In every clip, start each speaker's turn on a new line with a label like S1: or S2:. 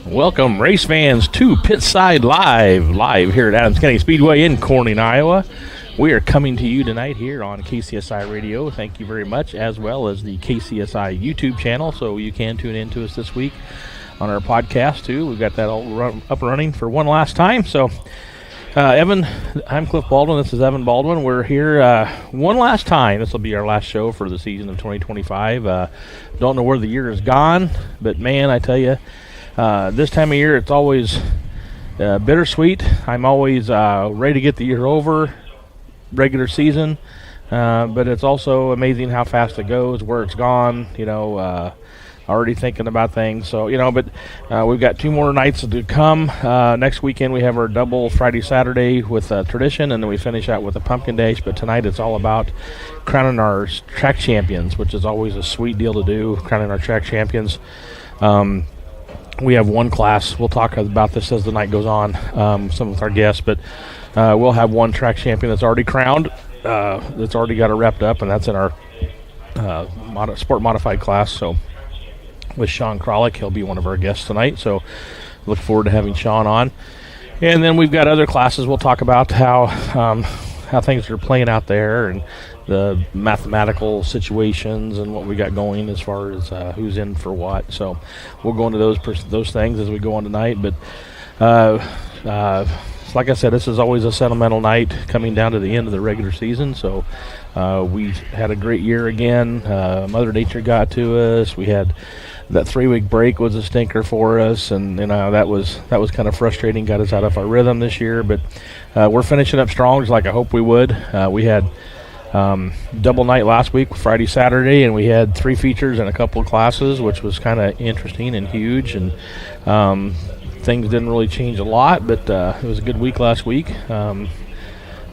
S1: Welcome, race fans, to Pitside Live here at Adams County Speedway in Corning, Iowa. We are coming to you tonight here on KCSI Radio. Thank you very much, as well as the KCSI YouTube channel, so you can tune in to us this week on our podcast, too. We've got that all up and running for one last time. So, Evan, I'm Cliff Baldwin. This is Evan Baldwin. We're here one last time. This will be our last show for the season of 2025. Don't know where the year has gone, but, man, I tell you, this time of year, it's always bittersweet. I'm always ready to get the year over, regular season, but it's also amazing how fast it goes, where it's gone, already thinking about things. So, but we've got 2 more nights to come. Next weekend, we have our double Friday, Saturday with Tradition, and then we finish out with a Pumpkin Dash. But tonight, it's all about crowning our track champions, which is always a sweet deal to do, crowning our track champions. We have one class. We'll talk about this as the night goes on, some with our guests, but we'll have one track champion that's already crowned, that's already got it wrapped up, and that's in our sport modified class. So with Sean Kralik, he'll be one of our guests tonight. So look forward to having Sean on. And then we've got other classes. We'll talk about how things are playing out there and the mathematical situations and what we got going as far as who's in for what. So we'll go into those things as we go on tonight. But like I said, this is always a sentimental night coming down to the end of the regular season. So we had a great year again. Mother Nature got to us. We had that 3-week break was a stinker for us, and that was kind of frustrating. Got us out of our rhythm this year, but we're finishing up strong, just like I hope we would. We had double night last week, Friday, Saturday, and we had 3 features and a couple of classes, which was kind of interesting and huge. And things didn't really change a lot, but it was a good week last week.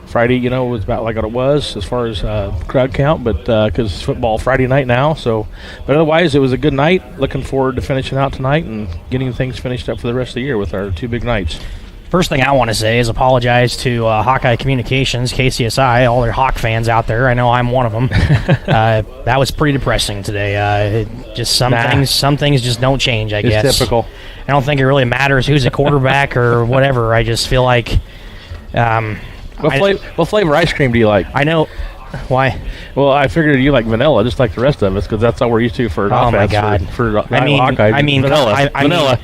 S1: Friday, was about like what it was as far as crowd count, but because it's football Friday night now. So, but otherwise, it was a good night. Looking forward to finishing out tonight and getting things finished up for the rest of the year with our 2 big nights.
S2: First thing I want to say is apologize to Hawkeye Communications, KCSI, all their Hawk fans out there. I know I'm one of them. That was pretty depressing today. Some things just don't change, I guess.
S1: It's typical.
S2: I don't think it really matters who's a quarterback or whatever. I just feel like...
S1: What flavor ice cream do you like?
S2: I know. Why?
S1: Well, I figured you like vanilla, just like the rest of us, because that's all we're used to for.
S2: Oh my God!
S1: Hawkeye, vanilla. Vanilla.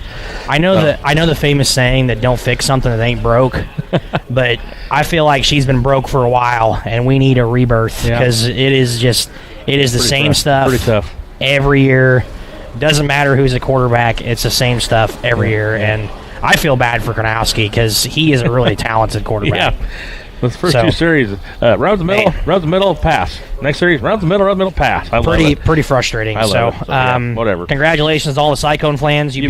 S2: I know the famous saying that don't fix something that ain't broke, but I feel like she's been broke for a while, and we need a rebirth because it is the same stuff.
S1: Pretty tough
S2: every year. Doesn't matter who's a quarterback; it's the same stuff every year, and I feel bad for Kronowski because he is a really talented quarterback.
S1: Yeah. The first 2 series, round the middle, pass. Next series, round the middle, pass.
S2: Pretty frustrating.
S1: I love it. So, whatever.
S2: Congratulations to all the Cyclone fans. You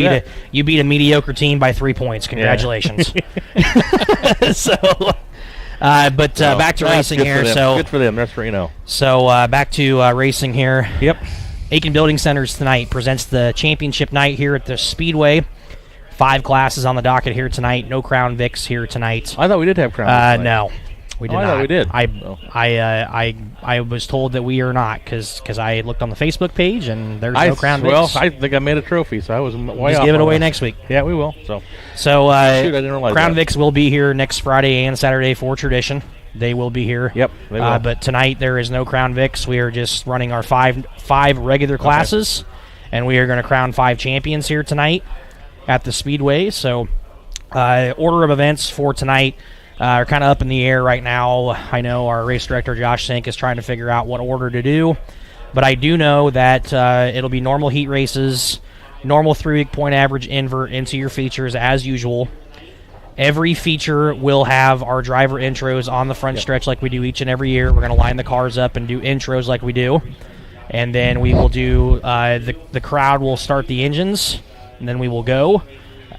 S2: beat a mediocre team by 3 points. Congratulations. Back to racing here. So
S1: good for them. That's for
S2: So back to racing here.
S1: Yep.
S2: Aiken Building Centers tonight presents the championship night here at the Speedway. 5 classes on the docket here tonight. No Crown Vics here tonight.
S1: I thought we did have Crown Vics.
S2: No, we did not.
S1: I thought we did.
S2: I was told that we are not because I looked on the Facebook page and there's no Crown Vics.
S1: Well, I think I made a trophy, so I was way off.
S2: Just give it away next week.
S1: Yeah, we will. So
S2: I
S1: didn't realize
S2: Crown
S1: that.
S2: Vics will be here next Friday and Saturday for Tradition. They will be here.
S1: Yep, they will.
S2: But tonight there is no Crown Vics. We are just running our five regular classes, and we are going to crown 5 champions here tonight at the Speedway. So order of events for tonight are kind of up in the air right now. I know our race director Josh Sink is trying to figure out what order to do, but I do know that it'll be normal heat races, normal 3-week point average invert into your features as usual. Every feature will have our driver intros on the front stretch like we do each and every year. We're going to line the cars up and do intros like we do, and then we will do the crowd will start the engines, and then we will go.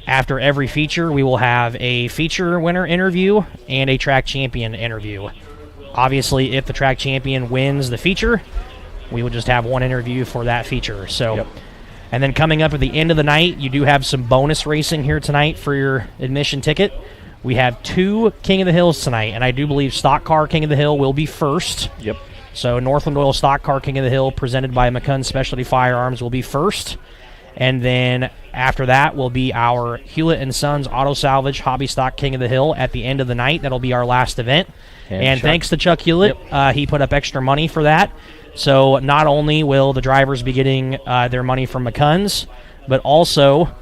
S2: After every feature, we will have a feature winner interview and a track champion interview. Obviously, if the track champion wins the feature, we will just have one interview for that feature. So, and then coming up at the end of the night, you do have some bonus racing here tonight for your admission ticket. We have 2 King of the Hills tonight, and I do believe Stock Car King of the Hill will be first.
S1: Yep.
S2: So Northland Oil Stock Car King of the Hill, presented by McCunn Specialty Firearms, will be first. And then after that will be our Hewlett & Sons Auto Salvage Hobby Stock King of the Hill at the end of the night. That'll be our last event. And thanks to Chuck Hewlett, he put up extra money for that. So not only will the drivers be getting their money from McCunn's, but also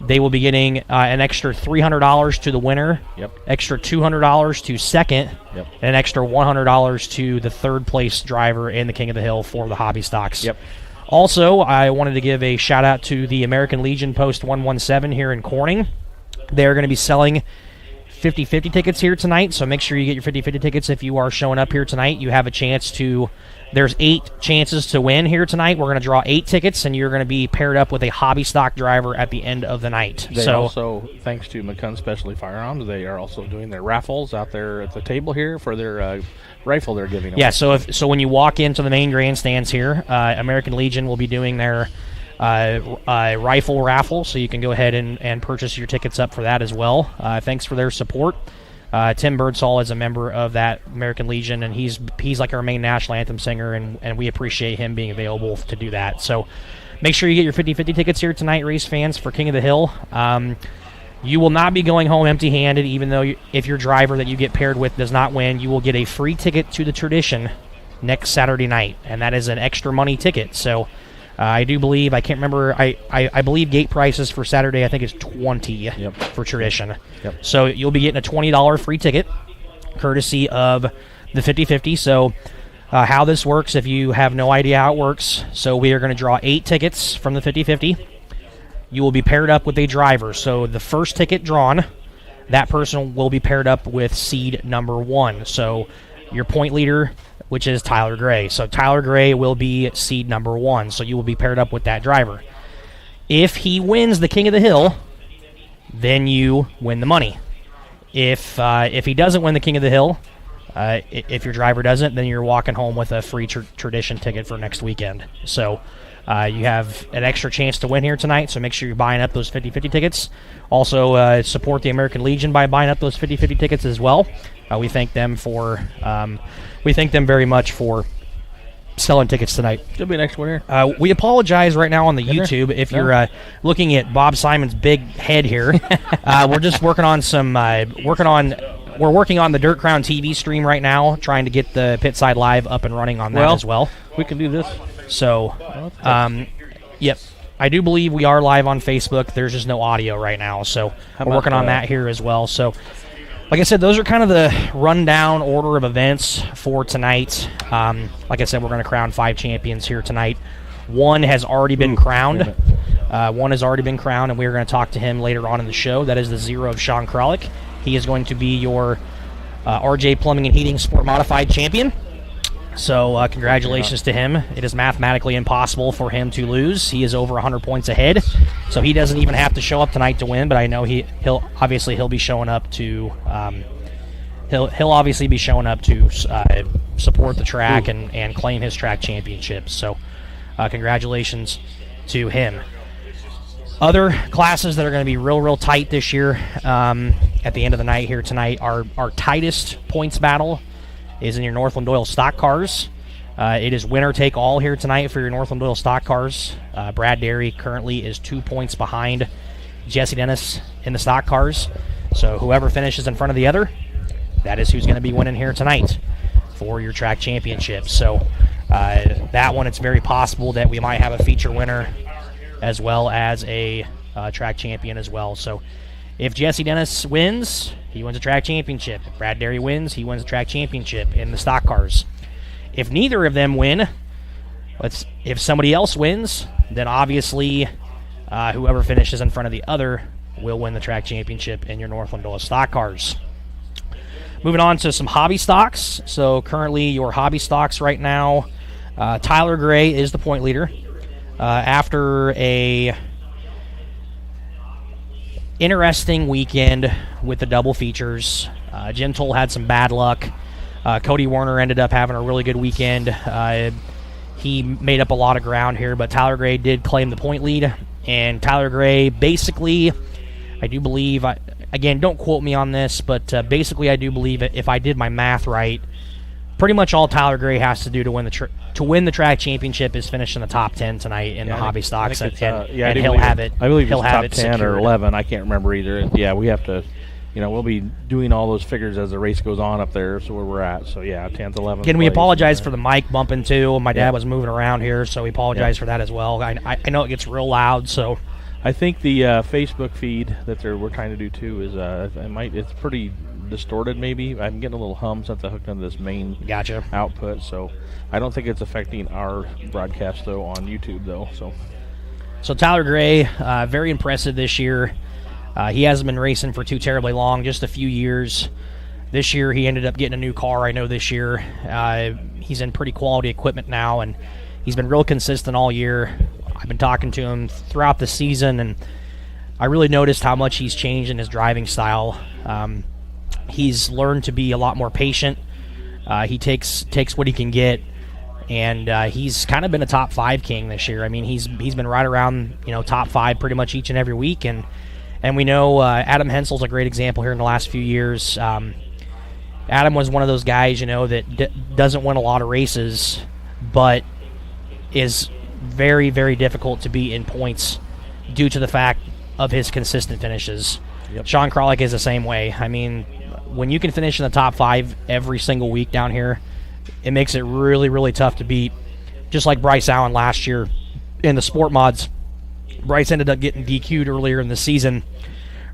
S2: they will be getting an extra $300 to the winner, extra $200 to second, and an extra $100 to the third place driver in the King of the Hill for the hobby stocks. Also, I wanted to give a shout out to the American Legion Post 117 here in Corning. They're going to be selling 50-50 tickets here tonight, so make sure you get your 50-50 tickets if you are showing up here tonight. You have a chance to... There's 8 chances to win here tonight. We're going to draw 8 tickets, and you're going to be paired up with a hobby stock driver at the end of the night.
S1: They also, thanks to McCunn Specialty Firearms, they are also doing their raffles out there at the table here for their rifle they're giving away.
S2: Yeah, so when you walk into the main grandstands here, American Legion will be doing their rifle raffle, so you can go ahead and purchase your tickets up for that as well. Thanks for their support. Tim Birdsall is a member of that American Legion, and he's like our main national anthem singer, and we appreciate him being available to do that. So make sure you get your 50-50 tickets here tonight, race fans, for King of the Hill. You will not be going home empty-handed, even though if your driver that you get paired with does not win. You will get a free ticket to the Tradition next Saturday night, and that is an extra money ticket. So I do believe, I can't remember, I believe gate prices for Saturday, I think is $20 for Tradition. So you'll be getting a $20 free ticket, courtesy of the 50-50. So how this works, if you have no idea how it works, so we are going to draw 8 tickets from the 50-50. You will be paired up with a driver. So the first ticket drawn, that person will be paired up with seed number 1. So your point leader, which is Tyler Gray. So Tyler Gray will be seed number 1, so you will be paired up with that driver. If he wins the King of the Hill, then you win the money. If he doesn't win the King of the Hill, if your driver doesn't, then you're walking home with a free Tradition ticket for next weekend. So you have an extra chance to win here tonight, so make sure you're buying up those 50-50 tickets. Also, support the American Legion by buying up those 50-50 tickets as well. We thank them very much for selling tickets tonight.
S1: It'll be next winner.
S2: We apologize right now on the YouTube if you're looking at Bob Simon's big head here. We're just working on we're working on the Dirt Crown TV stream right now, trying to get the Pitside Live up and running on that as well.
S1: We can do this.
S2: So, yep. I do believe we are live on Facebook. There's just no audio right now, so we're working on that here as well. So, like I said, those are kind of the rundown order of events for tonight. Like I said, we're going to crown 5 champions here tonight. One has already been crowned. And we're going to talk to him later on in the show. That is the 0 of Sean Kralik. He is going to be your RJ Plumbing and Heating Sport Modified champion. So congratulations to him. It is mathematically impossible for him to lose. He is over 100 points ahead, so he doesn't even have to show up tonight to win. But I know he'll be showing up to he'll obviously be showing up to support the track and claim his track championship. So congratulations to him. Other classes that are going to be real tight this year at the end of the night here tonight, our tightest points battle is in your Northland Oil stock cars. It is winner take all here tonight for your Northland Oil stock cars. Brad Derry currently is 2 points behind Jesse Dennis in the stock cars. So whoever finishes in front of the other, that is who's going to be winning here tonight for your track championship. So that one, it's very possible that we might have a feature winner as well as a track champion as well. So if Jesse Dennis wins, he wins a track championship. If Brad Derry wins, he wins a track championship in the stock cars. If neither of them win, if somebody else wins, then obviously whoever finishes in front of the other will win the track championship in your Northland Oil stock cars. Moving on to some hobby stocks. So currently your hobby stocks right now, Tyler Gray is the point leader. After a interesting weekend with the double features, Jim Toll had some bad luck. Cody Warner ended up having a really good weekend. He made up a lot of ground here, but Tyler Gray did claim the point lead. And Tyler Gray basically, I do believe, again, don't quote me on this, but basically I do believe if I did my math right, pretty much all Tyler Gray has to do to win the track championship is finish in the top 10 tonight in the hobby stocks, and he'll have it.
S1: I believe
S2: he'll
S1: it's
S2: have
S1: top
S2: it
S1: 10
S2: secured.
S1: or 11. I can't remember either. Yeah, we have to. We'll be doing all those figures as the race goes on up there, so where we're at. So, 10th, 11th.
S2: Again, we apologize for the mic bumping, too. My dad was moving around here, so we apologize for that as well. I know it gets real loud, so.
S1: I think the Facebook feed that we're trying to do, too, is it's pretty distorted, maybe. I'm getting a little hum since I hooked into this main output, so I don't think it's affecting our broadcast, though, on YouTube, though.
S2: So Tyler Gray, very impressive this year. He hasn't been racing for too terribly long, just a few years. This year he ended up getting a new car, I know this year. He's in pretty quality equipment now, and he's been real consistent all year. I've been talking to him throughout the season, and I really noticed how much he's changed in his driving style. He's learned to be a lot more patient. He takes what he can get, and he's kind of been a top 5 king this year. I mean, he's been right around top 5 pretty much each and every week, and we know Adam Hensel's a great example here in the last few years. Adam was one of those guys, that doesn't win a lot of races, but is very, very difficult to beat in points due to the fact of his consistent finishes.
S1: Yep.
S2: Sean Kralik is the same way. I mean, when you can finish in the top 5 every single week down here, it makes it really, really tough to beat. Just like Bryce Allen last year in the sport mods. Bryce ended up getting DQ'd earlier in the season,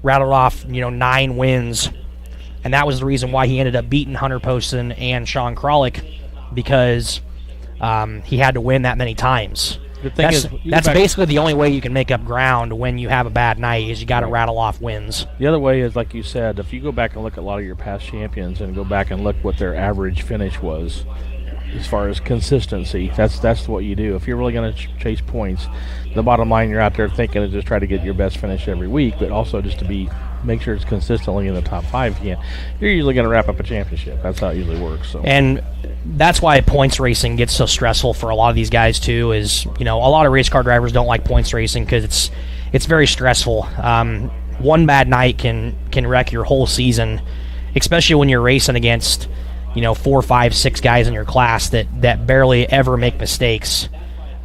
S2: rattled off 9 wins, and that was the reason why he ended up beating Hunter Poston and Sean Kralik, because he had to win that many times. That's basically the only way you can make up ground when you have a bad night, is you got to rattle off wins.
S1: The other way is, like you said, if you go back and look at a lot of your past champions and go back and look what their average finish was as far as consistency, that's what you do. If you're really going to chase points, the bottom line, you're out there thinking is just try to get your best finish every week, but also just to make sure it's consistently in the top 5 again. You're usually going to wrap up a championship. That's how it usually works. So. And
S2: that's why points racing gets so stressful for a lot of these guys too. Is a lot of race car drivers don't like points racing because it's very stressful. One bad night can wreck your whole season, especially when you're racing against 4, 5, 6 guys in your class that barely ever make mistakes.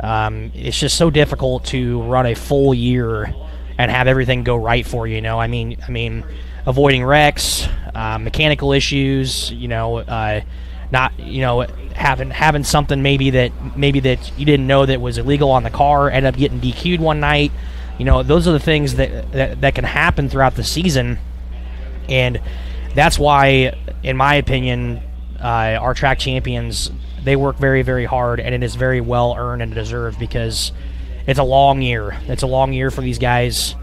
S2: It's just so difficult to run a full year and have everything go right for you. I mean, avoiding wrecks, mechanical issues. Not having something maybe that you didn't know that was illegal on the car, end up getting DQ'd one night. Those are the things that can happen throughout the season, and that's why, in my opinion, our track champions, they work very, very hard, and it is very well earned and deserved because it's a long year. It's a long year for these guys.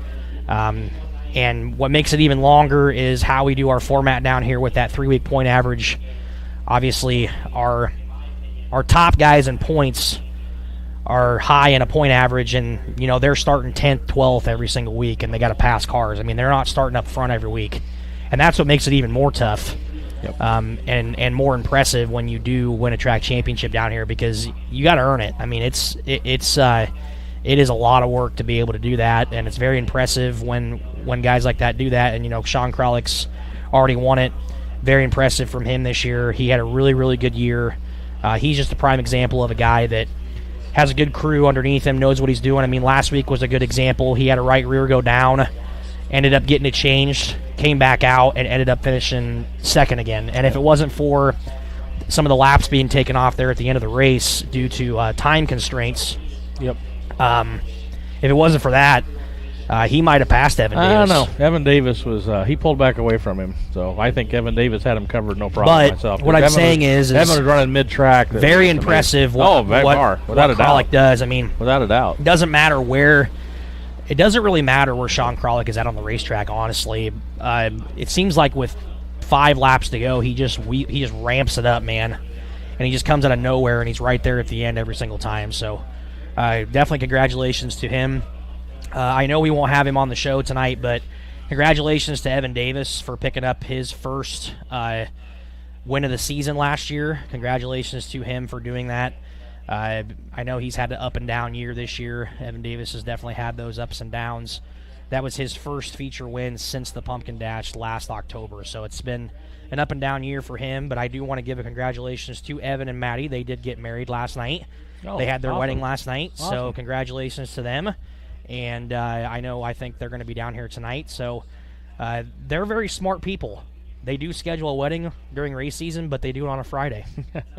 S2: And what makes it even longer is how we do our format down here with that 3-week point average. Obviously, our top guys in points are high in a point average, and they're starting 10th, 12th every single week, and they got to pass cars. I mean, they're not starting up front every week, and that's what makes it even more tough.
S1: Yep.
S2: And more impressive when you do win a track championship down here, because you got to earn it. I mean, it is a lot of work to be able to do that, and it's very impressive when guys like that do that. And Sean Kralik's already won it. Very impressive from him this year. He had a really, really good year. He's just a prime example of a guy that has a good crew underneath him, knows what he's doing. I mean, last week was a good example. He had a right rear go down, ended up getting it changed, came back out, and ended up finishing second again. And if it wasn't for some of the laps being taken off there at the end of the race due to time constraints,
S1: if
S2: it wasn't for that, he might have passed Evan Davis.
S1: I don't know. Evan Davis was he pulled back away from him, so I think Evan Davis had him covered no problem.
S2: But
S1: myself.
S2: What I'm saying is
S1: Evan was running mid-track.
S2: Very impressive. What Kralik does. I mean,
S1: without a doubt,
S2: it doesn't matter where. It doesn't really matter where Sean Kralik is at on the racetrack. Honestly, it seems like with 5 laps to go, he just ramps it up, man, and he just comes out of nowhere, and he's right there at the end every single time. So, definitely congratulations to him. I know we won't have him on the show tonight, but congratulations to Evan Davis for picking up his first win of the season last year. Congratulations to him for doing that. I know he's had an up and down year this year. Evan Davis has definitely had those ups and downs. That was his first feature win since the Pumpkin Dash last October, so it's been an up and down year for him, but I do want to give a congratulations to Evan and Maddie. They did get married last night.
S1: Oh,
S2: they had their
S1: awesome.
S2: wedding last night,
S1: Awesome.
S2: so congratulations to them. And I think they're going to be down here tonight. So they're very smart people. They do schedule a wedding during race season, but they do it on a Friday.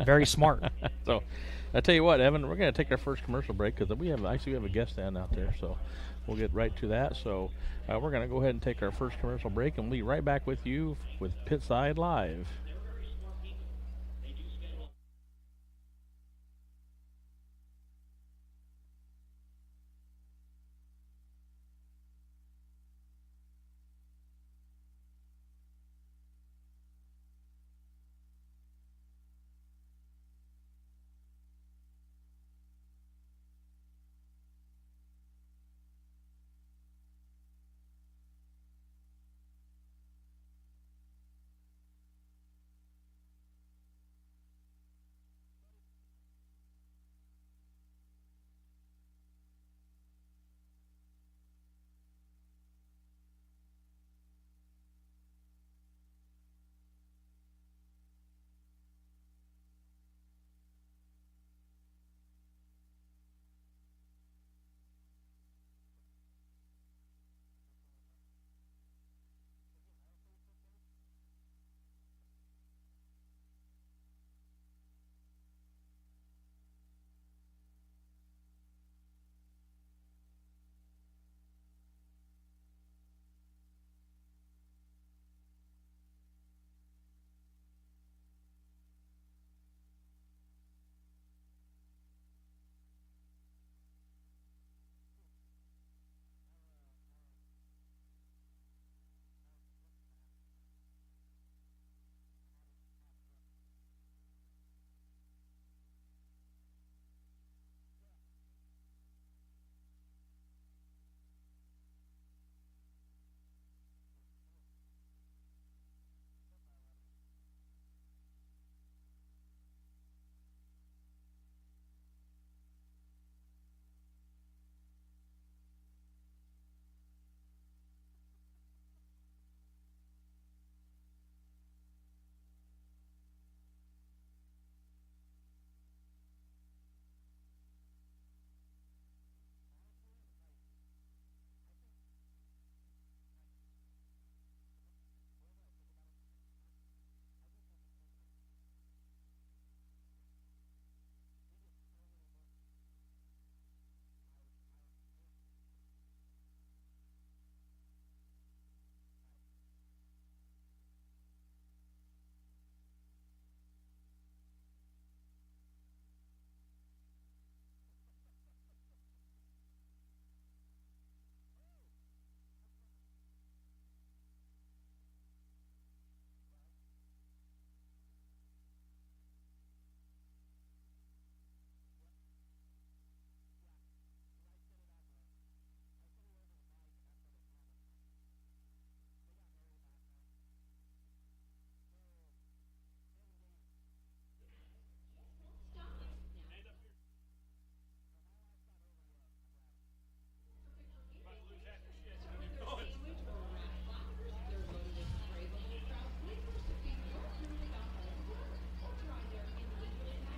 S2: Very smart.
S1: So, I tell you what, Evan, we're going to take our first commercial break because we have a guest stand out there, so we'll get right to that. So, we're going to go ahead and take our first commercial break, and we'll be right back with you with Pitside Live.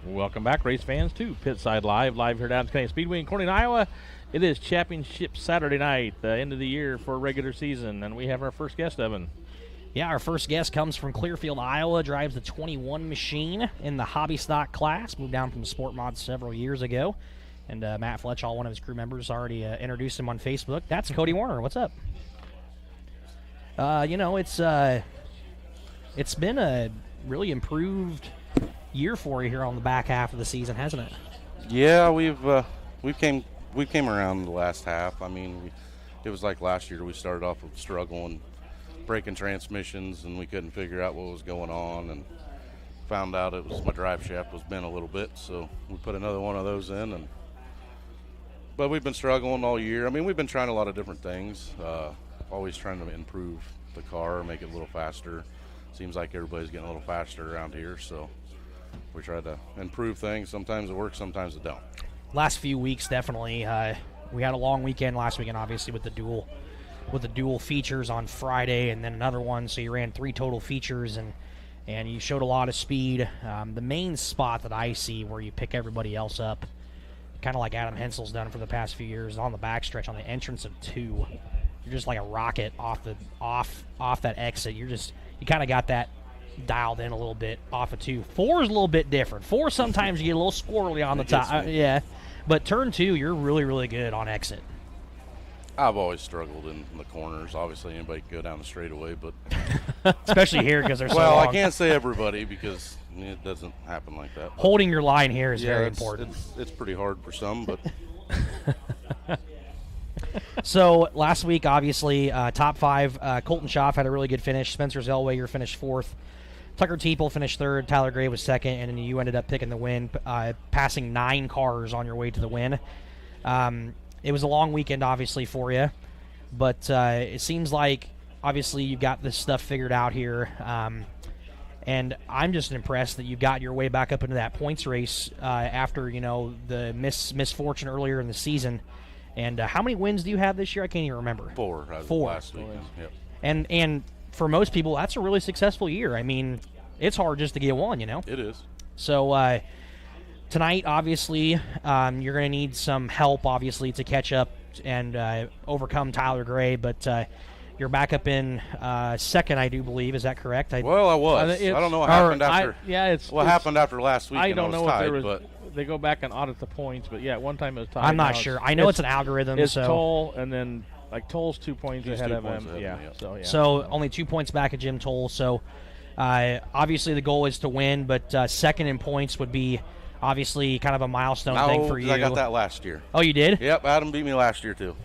S1: Welcome back, race fans, to Pitside live here down at Canadian Speedway in Corning, Iowa. It is Championship Saturday night, the end of the year for regular season, and we have our first guest, Evan.
S2: Yeah, our first guest comes from Clearfield, Iowa, drives the 21 machine in the hobby stock class, moved down from Sport Mod several years ago, and Matt Fletchall, one of his crew members, already introduced him on Facebook. That's Cody Warner. What's up? It's been a really improved year for you here on the back half of the season, hasn't it?
S3: Yeah, we came around the last half. I mean, it was like last year. We started off with struggling, breaking transmissions, and we couldn't figure out what was going on, and found out it was my drive shaft was bent a little bit, so we put another one of those in. But we've been struggling all year. I mean, we've been trying a lot of different things, always trying to improve the car, make it a little faster. Seems like everybody's getting a little faster around here, so we try to improve things. Sometimes it works, sometimes it don't.
S2: Last few weeks, definitely. We had a long weekend last weekend, obviously, with the dual features on Friday, and then another one. So you ran 3 total features, and and you showed a lot of speed. The main spot that I see where you pick everybody else up, kind of like Adam Hensel's done for the past few years, on the backstretch on the entrance of 2. You're just like a rocket off that exit. You kind of got that dialed in a little bit off of 2. 4 is a little bit different. 4 sometimes you get a little squirrely on the top. Yeah, but turn 2, you're really, really good on exit.
S3: I've always struggled in the corners. Obviously, anybody can go down the straightaway, but
S2: especially here because they're so
S3: well,
S2: long.
S3: I can't say everybody because it doesn't happen like that.
S2: Holding your line here is very important.
S3: It's pretty hard for some, but
S2: So last week, obviously, top 5. Colton Schaff had a really good finish. Spencer Zellweger finished 4th. Tucker Teeple finished 3rd. Tyler Gray was 2nd, and then you ended up picking the win, passing 9 cars on your way to the win. It was a long weekend, obviously, for you, but it seems like, obviously, you've got this stuff figured out here, and I'm just impressed that you got your way back up into that points race after, the misfortune earlier in the season. And how many wins do you have this year? I can't even remember.
S3: 4. 4 last weekend. Yep.
S2: And for most people, that's a really successful year. I mean, it's hard just to get one,
S3: It is.
S2: So tonight, obviously, you're going to need some help, obviously, to catch up and overcome Tyler Gray. But you're back up in 2nd, I do believe. Is that correct?
S3: I was. I don't know what happened after. What happened after last week?
S1: I don't know
S3: tied,
S1: if there was. They go back and audit the points, but yeah, one time it was tied.
S2: I'm not sure. I know it's an algorithm.
S1: It's
S2: so.
S1: Toll, and then Toll's 2 points ahead of him. Yeah.
S2: So only 2 points back of Jim Toll. So obviously the goal is to win, but 2nd in points would be obviously kind of a milestone thing for you.
S3: I got that last year.
S2: Oh, you did?
S3: Yep, Adam beat me last year too.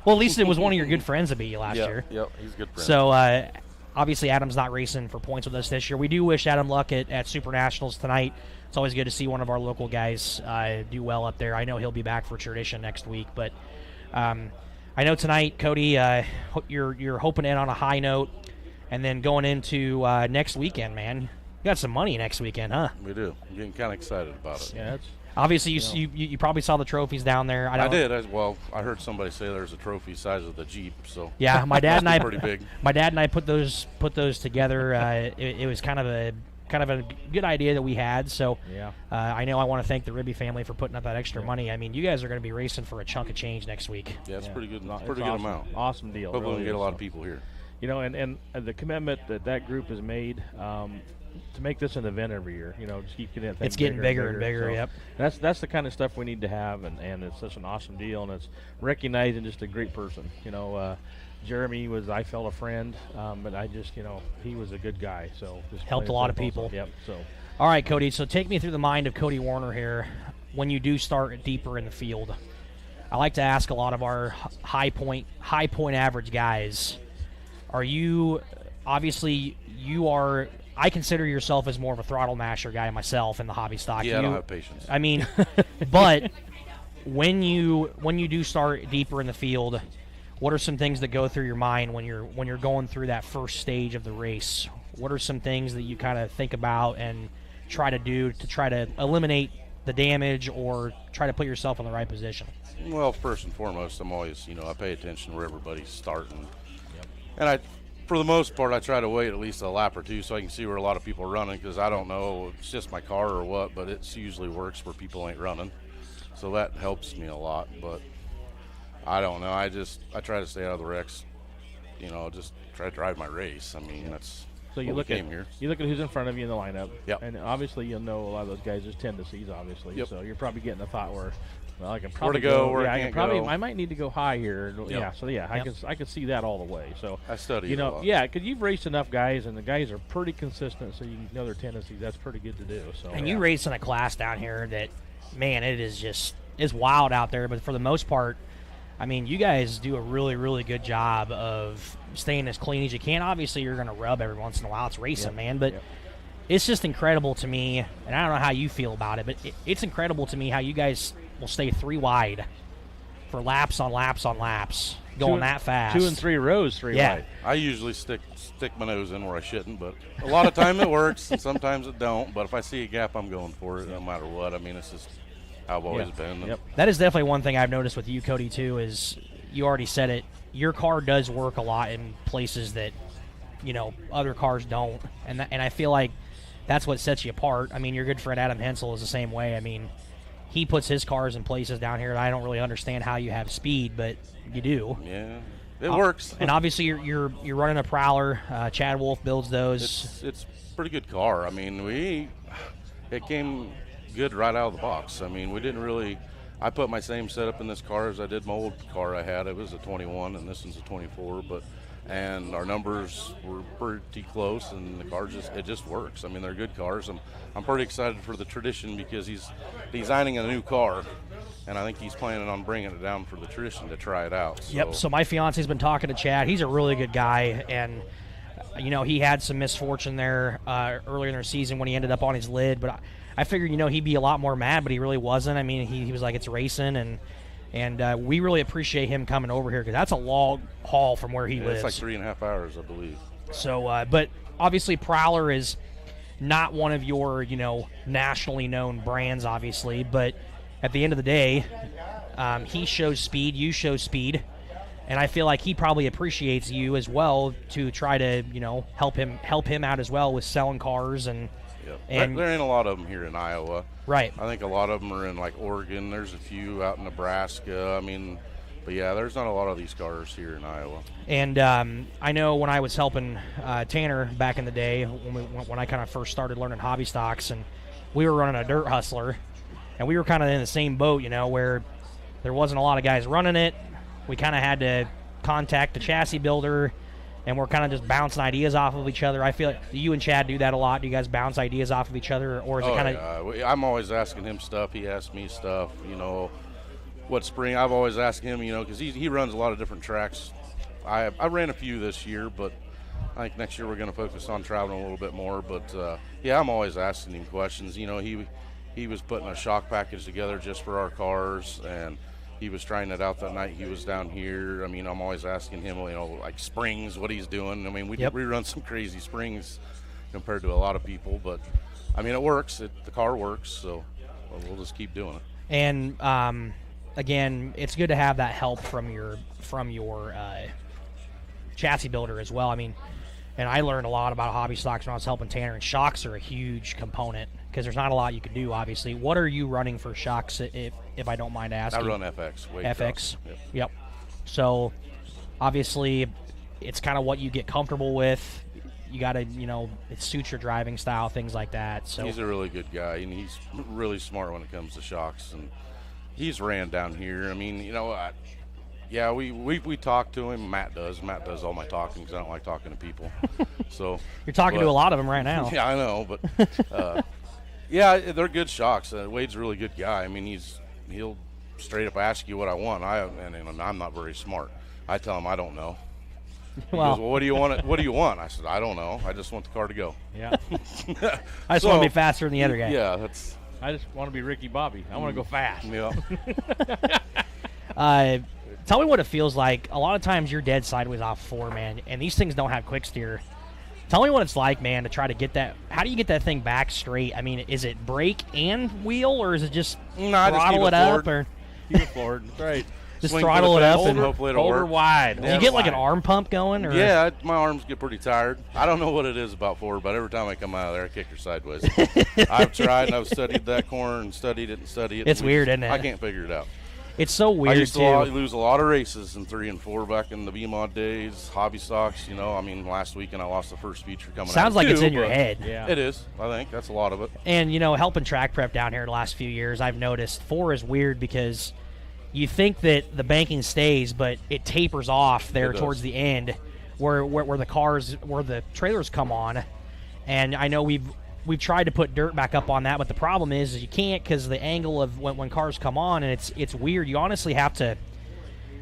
S2: Well, at least it was one of your good friends that beat you last year.
S3: Yep, he's a good friend.
S2: So obviously Adam's not racing for points with us this year. We do wish Adam luck at Super Nationals tonight. It's always good to see one of our local guys do well up there. I know he'll be back for tradition next week, but I know tonight, Cody, you're hoping to end on a high note, and then going into next weekend, man. You got some money next weekend, huh?
S3: We do. I'm getting kind of excited about it.
S1: Yeah,
S2: obviously you probably saw the trophies down there.
S3: I did. I heard somebody say there's a trophy size of the Jeep. So
S2: yeah, my dad and I
S3: pretty big.
S2: My dad and I put those together. It was kind of a good idea that we had. So
S1: yeah,
S2: I know I want to thank the Ribby family for putting up that extra money. I mean, you guys are going to be racing for a chunk of change next week.
S3: Yeah, it's pretty good.
S1: Pretty
S3: good amount.
S1: Awesome deal.
S3: Hopefully
S1: really
S3: we get a lot of people here.
S1: And the commitment that group has made to make this an event every year. Just keep getting that thing.
S2: It's getting bigger and bigger.
S1: So
S2: yep.
S1: That's the kind of stuff we need to have, and it's such an awesome deal, and it's recognizing just a great person. Jeremy was, I felt, a friend, but I just, he was a good guy. So just
S2: helped a lot of people.
S1: Yep. So.
S2: All right, Cody. So take me through the mind of Cody Warner here when you do start deeper in the field. I like to ask a lot of our high point average guys. Are you obviously you are? I consider yourself as more of a throttle masher guy myself in the hobby stock.
S3: Yeah, I don't have patience.
S2: I mean, but when you do start deeper in the field, what are some things that go through your mind when you're going through that first stage of the race? What are some things that you kind of think about and try to do to try to eliminate the damage or try to put yourself in the right position?
S3: Well, first and foremost, I'm always, I pay attention where everybody's starting. And for the most part, I try to wait at least a lap or two so I can see where a lot of people are running, because I don't know if it's just my car or what, but it usually works where people ain't running. So that helps me a lot, but I don't know. I try to stay out of the wrecks, just try to drive my race. I mean, that's
S1: so you look at
S3: here.
S1: You look at who's in front of you in the lineup.
S3: Yep.
S1: And obviously you'll know a lot of those guys. There's tendencies, obviously.
S3: Yep.
S1: So you're probably getting a thought where, well, I can probably
S3: where I can't go.
S1: I might need to go high here.
S3: Yep.
S1: Yeah. So yeah, I can see that all the way. So
S3: I study. A lot.
S1: Yeah, because you've raced enough guys, and the guys are pretty consistent, so you know their tendencies. That's pretty good to do. So.
S2: And you race in a class down here that, man, it is just it's wild out there. But for the most part, I mean, you guys do a really, really good job of staying as clean as you can. Obviously, you're going to rub every once in a while. It's racing, man. But it's just incredible to me, and I don't know how you feel about it, but it's incredible to me how you guys will stay 3 wide for laps on laps on laps, going that fast.
S1: 2 and 3 rows, 3 wide.
S3: I usually stick my nose in where I shouldn't, but a lot of time it works, and sometimes it don't. But if I see a gap, I'm going for it no matter what. I mean, it's just how I've always been.
S1: Yep.
S2: That is definitely one thing I've noticed with you, Cody, too, is you already said it. Your car does work a lot in places that other cars don't, and I feel like that's what sets you apart. I mean, your good friend Adam Hensel is the same way. I mean, he puts his cars in places down here that I don't really understand how you have speed, but you do.
S3: Yeah, it works.
S2: And obviously, you're running a Prowler. Chad Wolf builds those.
S3: It's a pretty good car. I mean, it came good right out of the box. I mean, we didn't really. I put my same setup in this car as I did my old car I had. It was a 21, and this one's a 24, and our numbers were pretty close, and the car just works. I mean, they're good cars. I'm pretty excited for the Tradition because he's designing a new car, and I think he's planning on bringing it down for the Tradition to try it out. So.
S2: Yep. So my fiance's been talking to Chad. He's a really good guy, and he had some misfortune there earlier in the season when he ended up on his lid, but I figured, he'd be a lot more mad, but he really wasn't. I mean, he was like, it's racing, and we really appreciate him coming over here because that's a long haul from where he lives.
S3: It's like 3.5 hours, I believe.
S2: So, but obviously Prowler is not one of your, nationally known brands, obviously, but at the end of the day, he shows speed, you show speed, and I feel like he probably appreciates you as well to try to, help him out as well with selling cars and.
S3: Yep.
S2: And
S3: there ain't a lot of them here in Iowa.
S2: Right.
S3: I think a lot of them are in like Oregon. There's a few out in Nebraska. I mean, but yeah, there's not a lot of these cars here in Iowa.
S2: And I know when I was helping Tanner back in the day, when I kind of first started learning hobby stocks, and we were running a dirt hustler, and we were kind of in the same boat, where there wasn't a lot of guys running it. We kind of had to contact the chassis builder. And we're kind of just bouncing ideas off of each other. I feel like you and Chad do that a lot. Do you guys bounce ideas off of each other, or is it kind of?
S3: Yeah. I'm always asking him stuff. He asks me stuff. What spring? I've always asked him. Because he runs a lot of different tracks. I ran a few this year, but I think next year we're going to focus on traveling a little bit more. But yeah, I'm always asking him questions. He was putting a shock package together just for our cars, and he was trying it out that night he was down here. I mean, I'm always asking him, like springs, what he's doing. I mean, we run some crazy springs compared to a lot of people, but I mean, it works. The car works, so we'll just keep doing it.
S2: And again, it's good to have that help from your chassis builder as well. I mean, and I learned a lot about hobby stocks when I was helping Tanner, and shocks are a huge component because there's not a lot you can do, obviously. What are you running for shocks, if I don't mind asking?
S3: I run FX.
S2: FX? Yep. So, obviously, it's kind of what you get comfortable with. You got to, it suits your driving style, things like that. So
S3: he's a really good guy, and he's really smart when it comes to shocks, and he's ran down here. I mean, yeah, we talk to him. Matt does all my talking because I don't like talking to people. So
S2: you're talking to a lot of them right now.
S3: Yeah, I know, but yeah, they're good shocks. Wade's a really good guy. I mean, he'll straight up ask you what I want. And I'm not very smart. I tell him I don't know. He goes, well, what do you want? What do you want? I said, I don't know. I just want the car to go.
S2: Yeah. I just want to be faster than the other guy.
S3: Yeah, that's.
S1: I just want to be Ricky Bobby. I want to go fast.
S3: Yeah.
S2: Tell me what it feels like. A lot of times you're dead sideways off 4, man, and these things don't have quick steer. Tell me what it's like, man, to try to get that. How do you get that thing back straight? I mean, is it brake and wheel, or is it just throttle it up? Or
S1: keep it forward. That's right.
S2: Just throttle it up and
S3: hopefully it'll
S1: hold her
S3: work.
S1: wide.
S2: Do you get like an arm pump going? Or?
S3: Yeah, my arms get pretty tired. I don't know what it is about Ford, but every time I come out of there, I kick her sideways. I've tried, and I've studied that corner and studied it and studied it.
S2: It's weird, isn't it?
S3: I can't figure it out.
S2: It's so weird,
S3: I used to
S2: too.
S3: lose a lot of races in 3 and 4 back in the BMOD days, hobby stocks. I mean, last weekend I lost the first feature coming out.
S2: Sounds like it's in your
S3: but
S2: head.
S1: Yeah.
S3: It is. I think that's a lot of it.
S2: And, helping track prep down here the last few years, I've noticed 4 is weird because you think that the banking stays, but it tapers off there towards the end where the trailers come on. And I know we've tried to put dirt back up on that, but the problem is you can't because the angle of when cars come on, and it's weird. You honestly have to.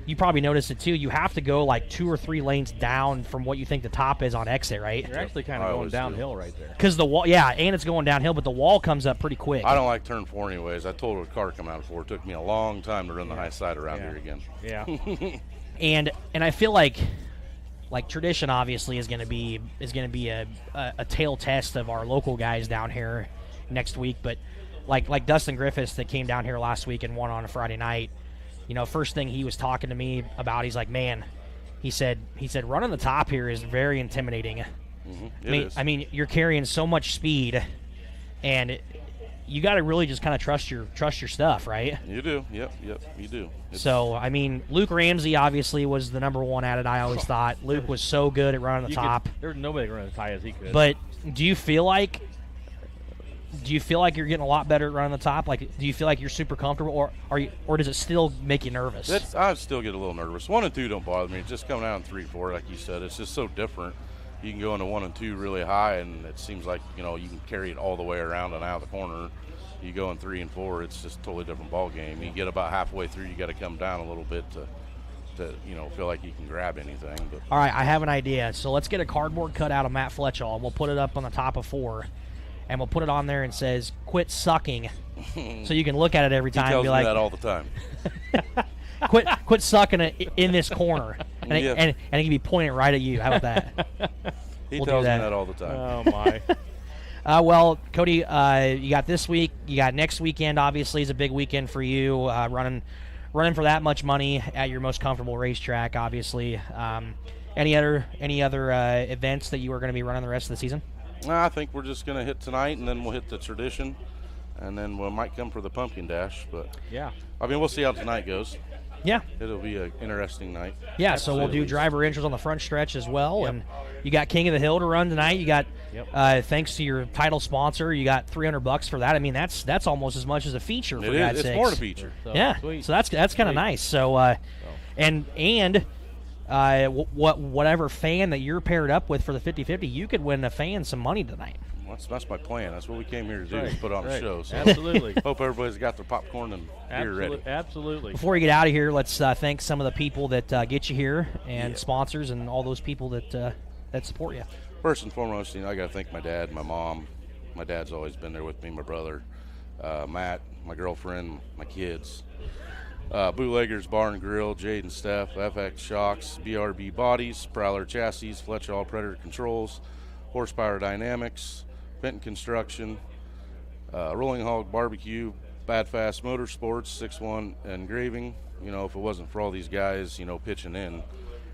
S2: You probably noticed it too. You have to go like 2 or 3 lanes down from what you think the top is on exit, right?
S1: You're actually kind of going downhill right there.
S2: Because the wall, yeah, and it's going downhill, but the wall comes up pretty quick.
S3: I don't like turn 4 anyways. I told a car coming out of 4. It took me a long time to run the high side around here again.
S1: Yeah.
S2: and I feel like Tradition obviously is going to be a tail test of our local guys down here next week, but like Dustin Griffiths that came down here last week and won on a Friday night. First thing he was talking to me about, he's like, man, he said running the top here is very intimidating.
S3: It
S2: I mean, you're carrying so much speed, and you got to really just kind of trust your stuff, right?
S3: You do. Yep. You do.
S2: So, I mean, Luke Ramsey obviously was the number one at it, I always thought. Luke was so good at running the top.
S1: There was nobody running as high as he could.
S2: But do you feel like you're getting a lot better at running the top? Like, do you feel like you're super comfortable, or does it still make you nervous?
S3: I still get a little nervous. 1 and 2 don't bother me. Just coming out in 3, 4, like you said, it's just so different. You can go into 1 and 2 really high, and it seems like you can carry it all the way around and out of the corner. You go in 3 and 4, it's just a totally different ball game. You get about halfway through, you got to come down a little bit to feel like you can grab anything. But
S2: all right, I have an idea. So let's get a cardboard cutout of Matt Fletchall, and we'll put it up on the top of 4, and we'll put it on there and says "Quit sucking," so you can look at it every time.
S3: He tells
S2: and be
S3: me
S2: like,
S3: that all the time.
S2: quit sucking it in this corner, and it can be pointing right at you. How about that?
S3: He
S2: We'll
S3: tells
S2: do
S3: me
S2: that.
S3: that all the time.
S1: Oh my!
S2: Well, Cody, you got this week. You got next weekend. Obviously, is a big weekend for you. Running for that much money at your most comfortable racetrack. Obviously, any other events that you are going to be running the rest of the season?
S3: I think we're just going to hit tonight, and then we'll hit the tradition, and then we might come for the pumpkin dash. But
S1: Yeah.
S3: I mean, we'll see how tonight goes.
S2: Yeah.
S3: It'll be an interesting night.
S2: Yeah, so we'll do driver intros on the front stretch as well.
S1: Yep.
S2: And you got King of the Hill to run tonight. You got,
S1: Yep.
S2: Thanks to your title sponsor, you got $300 for that. I mean, that's almost as much as a feature for
S3: It
S2: God's
S3: is. It's
S2: sakes.
S3: more than a feature.
S1: So,
S2: Yeah,
S1: sweet.
S2: so that's kind of nice. So, whatever fan that you're paired up with for the 50-50, you could win a fan some money tonight.
S3: That's my plan. That's what we came here to do,
S1: Right,
S3: is put on a
S1: right.
S3: show. So
S1: Absolutely.
S3: hope everybody's got their popcorn and beer ready.
S1: Absolutely.
S2: Before we get out of here, let's thank some of the people that get you here and sponsors and all those people that support you.
S3: First and foremost, I got to thank my dad, my mom. My dad's always been there with me, my brother, Matt, my girlfriend, my kids. Bootleggers Bar and Grill, Jade and Steph, FX Shocks, BRB Bodies, Prowler Chassis, Fletchall Predator Controls, Horsepower Dynamics, Benton Construction, Rolling Hog Barbecue, Bad Fast Motorsports, 6-1 Engraving. If it wasn't for all these guys, pitching in,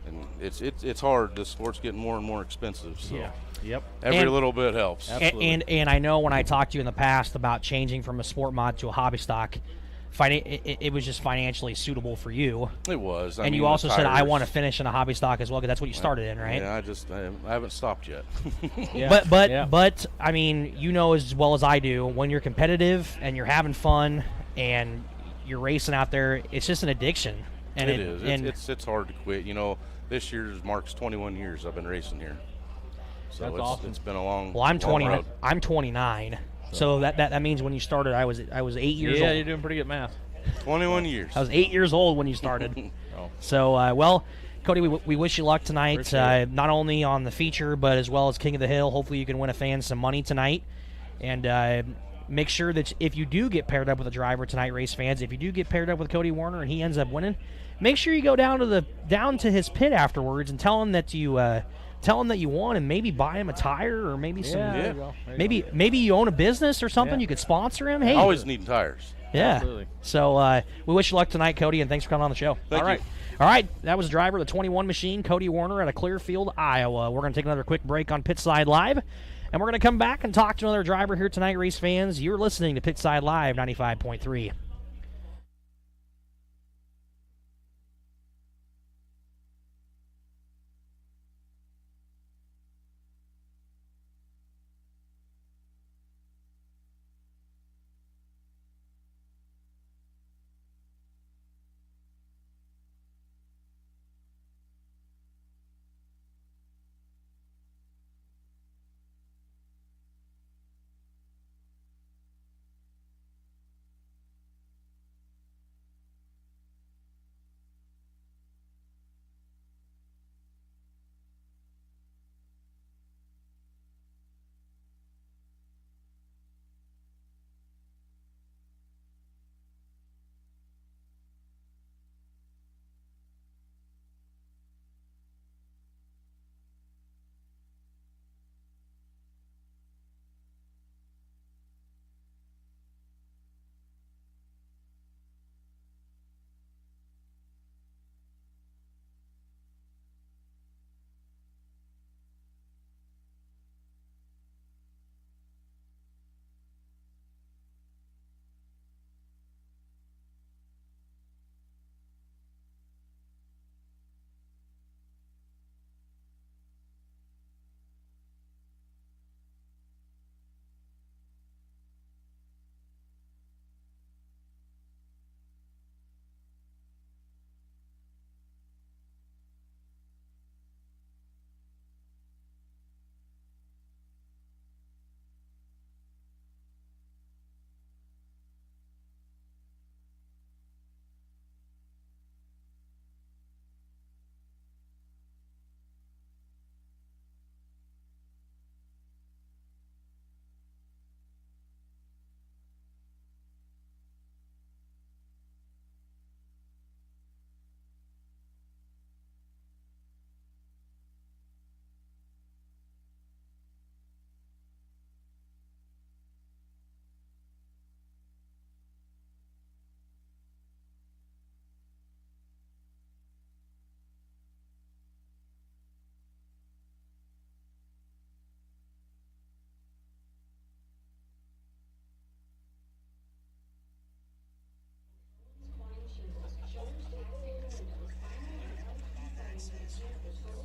S3: and it's hard. The sport's getting more and more expensive. So
S1: Yeah. Yep.
S3: every little bit helps.
S1: Absolutely.
S2: And I know when I talked to you in the past about changing from a sport mod to a hobby stock, it was just financially suitable for you.
S3: It was.
S2: And you also said, I want to finish in a hobby stock as well, because that's what you started in, right?
S3: Yeah, I haven't stopped yet.
S1: Yeah.
S2: But I mean, as well as I do, when you're competitive and you're having fun and you're racing out there, it's just an addiction. And
S3: it is. And it's hard to quit. This year marks 21 years I've been racing here. So
S1: That's awesome.
S3: It's been a long.
S2: Well, I'm
S3: long
S2: 20.
S3: road.
S2: I'm 29. So that means when you started, I was 8 years old.
S1: Yeah, you're doing pretty good math.
S3: 21 years.
S2: I was 8 years old when you started.
S1: Oh.
S2: So, well, Cody, we wish you luck tonight,
S1: Appreciate it.
S2: not only on the feature, but as well as King of the Hill. Hopefully you can win a fan some money tonight. And make sure that if you do get paired up with a driver tonight, race fans, if you do get paired up with Cody Warner and he ends up winning, make sure you go down to his pit afterwards and tell him that you won, and maybe buy him a tire, or maybe some
S1: There you go. There you
S2: maybe
S1: go.
S2: maybe you own a business or something.
S1: Yeah.
S2: You could sponsor him. Hey,
S3: Always needing tires.
S2: yeah.
S1: Absolutely.
S2: So we wish you luck tonight, Cody, and thanks for coming on the show.
S3: Thank
S2: All right.
S3: you.
S2: All right. That was driver of the 21 machine, Cody Warner, out of Clearfield, Iowa. We're going to take another quick break on Pitside Live, and we're going to come back and talk to another driver here tonight, race fans. You're listening to Pitside Live 95.3.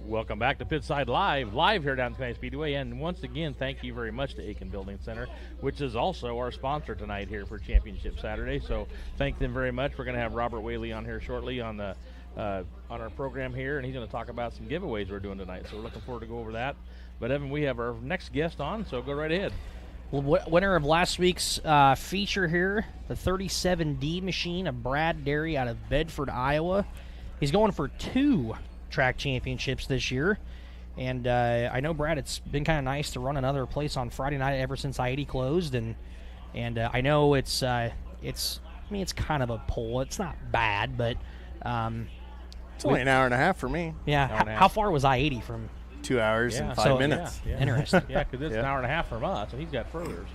S1: Welcome back to Pitside live here down at Cincinnati Speedway. And once again, thank you very much to Akin Building Center, which is also our sponsor tonight here for Championship Saturday. So thank them very much. We're going to have Robert Whaley on here shortly on our program here, and he's going to talk about some giveaways we're doing tonight. So we're looking forward to go over that. But Evan, we have our next guest on, so go right ahead.
S2: Well, winner of last week's feature here, the 37D machine of Brad Derry out of Bedford, Iowa. He's going for 2 track championships this year. And I know, Brad, it's been kind of nice to run another place on Friday night ever since I-80 closed. And I know it's kind of a pull. It's not bad, but
S4: it's only an hour and a half for me.
S2: Yeah. How far was I-80 from?
S4: 2 hours and 5 minutes.
S1: Yeah.
S2: Interesting.
S1: Yeah, because it's an hour and a half from us, and he's got further.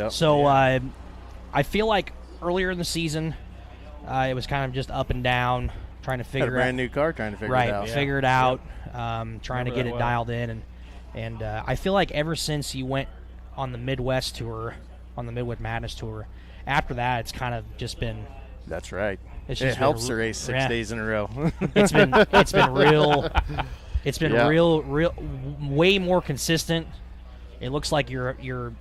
S2: So I feel like earlier in the season, it was kind of just up and down, trying to figure
S4: out. A brand new car, trying to figure it out.
S2: Figure it out, trying to get it dialed in. And I feel like ever since you went on the Midwest tour, on the Midwest Madness tour, after that, it's kind of just been.
S4: That's right.
S2: It
S4: helps to race 6 days in a row.
S2: It's been real. It's been real, way more consistent. It looks like you're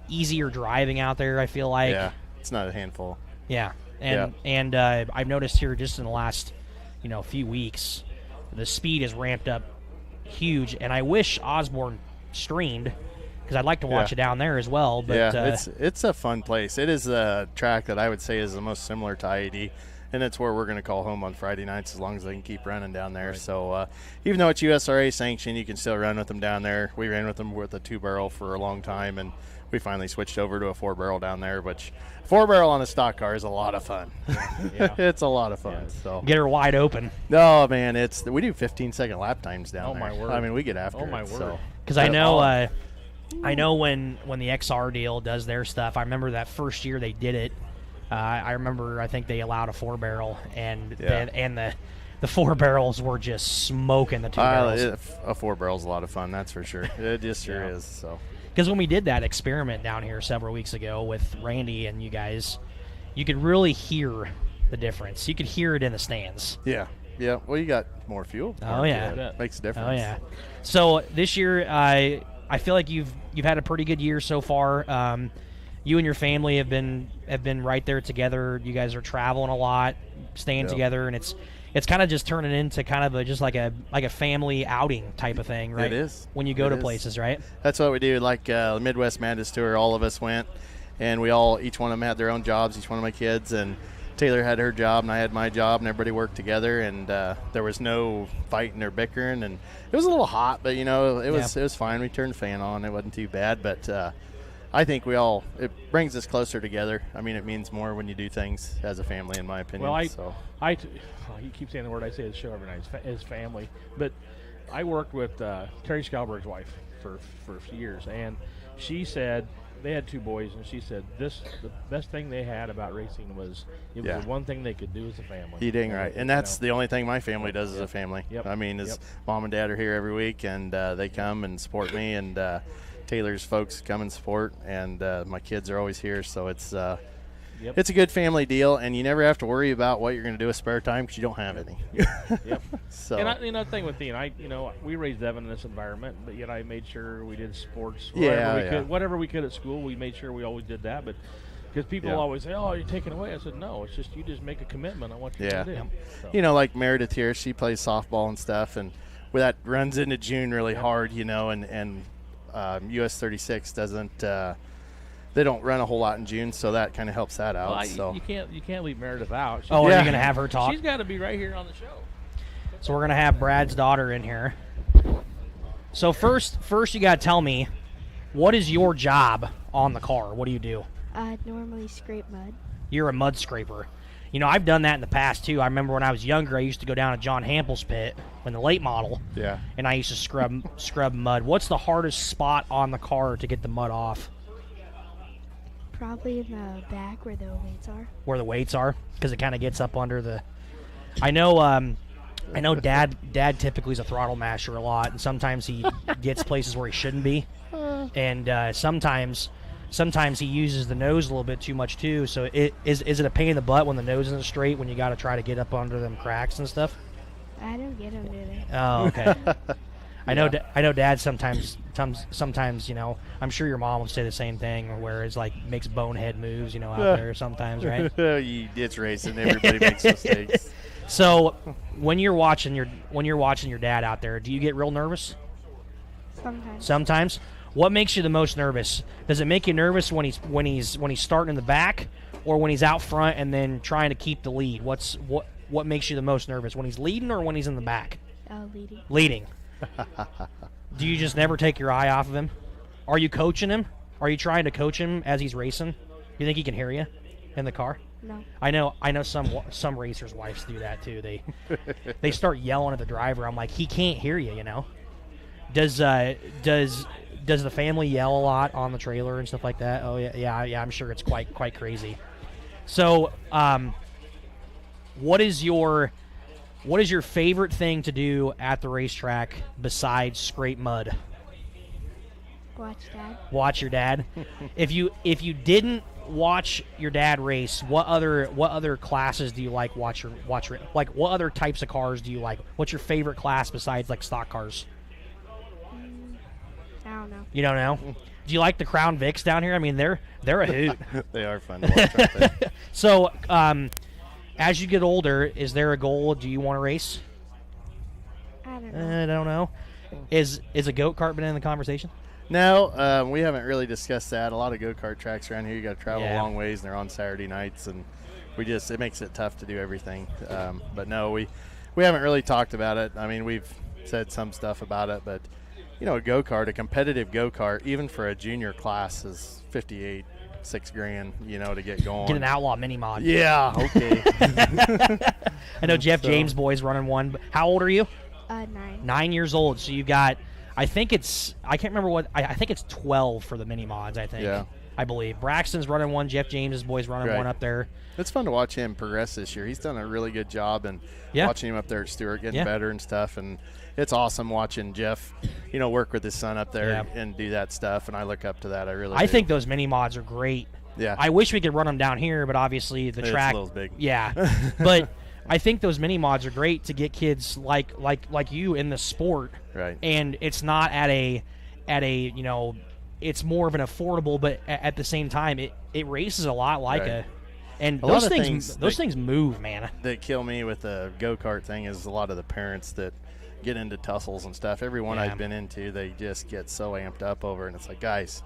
S2: easier driving out there, I feel like.
S4: Yeah, it's not a handful.
S2: Yeah, and I've noticed here just in the last, few weeks, the speed has ramped up huge. And I wish Osborne streamed because I'd like to watch it down there as well. But
S4: it's a fun place. It is a track that I would say is the most similar to I-80. And that's where we're going to call home on Friday nights as long as they can keep running down there. Right. So even though it's USRA sanctioned, you can still run with them down there. We ran with them with a 2-barrel for a long time, and we finally switched over to a 4-barrel down there, which 4-barrel on a stock car is a lot of fun. Yeah. It's a lot of fun. Yeah. So
S2: get her wide open.
S4: No, man, we do 15-second lap times down there.
S1: Oh, my word.
S4: I mean, we get after it.
S1: Oh, my word.
S2: Because I know when the XR deal does their stuff, I remember that first year they did it. I think they allowed a 4-barrel, and the 4-barrels were just smoking the 2-barrels.
S4: A 4-barrel's a lot of fun, that's for sure. It just sure is. So,
S2: because when we did that experiment down here several weeks ago with Randy and you guys, you could really hear the difference. You could hear it in the stands.
S4: Yeah. Well, you got more fuel.
S2: Oh yeah,
S4: that makes a difference.
S2: Oh yeah. So this year, I feel like you've had a pretty good year so far. You and your family have been right there together. You guys are traveling a lot, staying together, and it's kind of just turning into kind of just like a family outing type of thing, right?
S4: It is.
S2: When you go to places, right?
S4: That's what we do. Like the Midwest Madness tour, all of us went, and each one of them had their own jobs. Each one of my kids, and Taylor had her job, and I had my job, and everybody worked together, and there was no fighting or bickering, and it was a little hot, but it was fine. We turned the fan on; it wasn't too bad, but. I think it brings us closer together. I mean, it means more when you do things as a family, in my opinion.
S1: Well, you keep saying the word I say at the show every night, is family. But I worked with Terry Scalberg's wife for a few years, and she said they had 2 boys, and she said the best thing they had about racing was the one thing they could do as a family.
S4: You're dang right. And that's the only thing my family does as a family.
S1: Yep.
S4: I mean, mom and dad are here every week, and they come and support me, and Taylor's folks come and support, and my kids are always here, so it's a good family deal, and you never have to worry about what you're going to do with spare time because you don't have any.
S1: Yep.
S4: So,
S1: and the thing with Thea, we raised Evan in this environment, but yet I made sure we did sports, whatever we could at school. We made sure we always did that, but because people always say, "Oh, you're taking away." I said, "No, it's just you just make a commitment on what you're going to do."
S4: So. Like Meredith here, she plays softball and stuff, and where that runs into June really hard, and US 36 doesn't they don't run a whole lot in June, so that kind of helps that out.
S1: Well,
S4: so
S1: you can't leave Meredith out.
S2: Are you going to have her talk?
S1: She's got to be right here on the show.
S2: So we're going to have Brad's daughter in here. So first you got to tell me, what is your job on the car? What do you do?
S5: I normally scrape mud.
S2: You're a mud scraper. I've done that in the past, too. I remember when I was younger, I used to go down to John Hampel's pit in the late model.
S4: Yeah.
S2: And I used to scrub mud. What's the hardest spot on the car to get the mud off?
S5: Probably in the back where the weights are.
S2: Where the weights are? Because it kind of gets up under the... I know Dad typically is a throttle masher a lot, and sometimes he gets places where he shouldn't be. And sometimes he uses the nose a little bit too much too. So is it a pain in the butt when the nose isn't straight when you got to try to get up under them cracks and stuff?
S5: I don't get them, do they?
S2: Oh, okay. I know. I know. Dad sometimes, I'm sure your mom will say the same thing, where it's like makes bonehead moves, out there sometimes, right?
S4: It's racing. Everybody makes mistakes.
S2: So, when you're watching your dad out there, do you get real nervous?
S5: Sometimes.
S2: Sometimes. What makes you the most nervous? Does it make you nervous when he's starting in the back, or when he's out front and then trying to keep the lead? What makes you the most nervous, when he's leading or when he's in the back?
S5: Leading.
S2: Leading. Do you just never take your eye off of him? Are you coaching him? Are you trying to coach him as he's racing? You think he can hear you in the car?
S5: No.
S2: I know some racers' wives do that too. They start yelling at the driver. I'm like, he can't hear you, Does the family yell a lot on the trailer and stuff like that? Oh yeah. I'm sure it's quite crazy. So, what is your favorite thing to do at the racetrack besides scrape mud?
S5: Watch Dad.
S2: Watch your dad. If you didn't watch your dad race, what other classes do you like? Watch like what other types of cars do you like? What's your favorite class besides like stock cars?
S5: I don't know.
S2: You don't know? Do you like the Crown Vics down here? I mean, they're a hoot.
S4: They are fun to watch, aren't they?
S2: So, as you get older, is there a goal? Do you want to race?
S5: I don't know.
S2: I don't know. Is a goat cart been in the conversation?
S4: No, we haven't really discussed that. A lot of go-kart tracks around here, you got to travel
S2: Yeah.
S4: a long ways, and they're on Saturday nights, and it makes it tough to do everything. But no, we haven't really talked about it. I mean, we've said some stuff about it, but a competitive go-kart, even for a junior class, is $58,000, $6,000, to get going.
S2: Get an outlaw mini mod.
S4: Yeah, okay.
S2: I know Jeff James' boy's running one. But how old are you?
S5: 9.
S2: 9 years old. So you got, I think it's 12 for the mini mods, I think.
S4: Yeah.
S2: I believe. Braxton's running one. Jeff James' boy's running
S4: Right.
S2: one up there.
S4: It's fun to watch him progress this year. He's done a really good job, and
S2: Yeah.
S4: watching him up there at Stewart getting
S2: Yeah.
S4: better and stuff. And it's awesome watching Jeff, work with his son up there
S2: Yeah.
S4: and do that stuff. And I look up to that. I really do.
S2: I think those mini mods are great.
S4: Yeah.
S2: I wish we could run them down here, but obviously the
S4: It's
S2: track.
S4: a little big.
S2: Yeah. But I think those mini mods are great to get kids like you in the sport.
S4: Right.
S2: And it's not at a it's more of an affordable, but at the same time it races a lot like
S4: Right.
S2: and
S4: A lot
S2: those
S4: of
S2: things
S4: things
S2: things move, man.
S4: that kill me with the go-kart thing is a lot of the parents that get into tussles and stuff. Every one
S2: Yeah.
S4: I've been into, they just get so amped up over, and it's like, guys,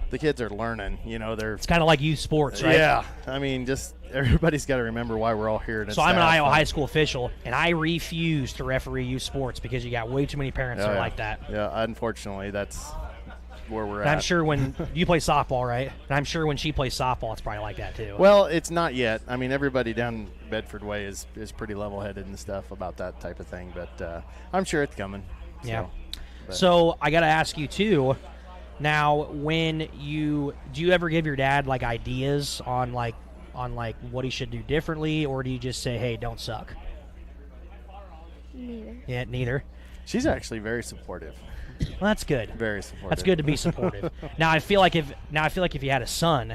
S4: the kids are learning. They're
S2: It's kind of like youth sports, right?
S4: Yeah, I mean, just everybody's got to remember why we're all here. And
S2: So I'm an Iowa high school official, and I refuse to referee youth sports because you got way too many parents that are like that.
S4: Yeah, unfortunately, that's where we're
S2: And
S4: at.
S2: I'm sure when you play softball, right? And I'm sure when she plays softball, it's probably like that too.
S4: Well, it's not yet. I mean, everybody down Bedford Way is pretty level-headed and stuff about that type of thing, but I'm sure it's coming.
S2: Yeah.
S4: but-
S2: So I got to ask you too. Now, do you ever give your dad like ideas on what he should do differently, or do you just say, "Hey, don't suck"?
S5: Neither.
S2: Yeah, neither.
S4: She's actually very supportive.
S2: Well, that's good.
S4: Very supportive.
S2: That's good to be supportive. Now I feel like if you had a son,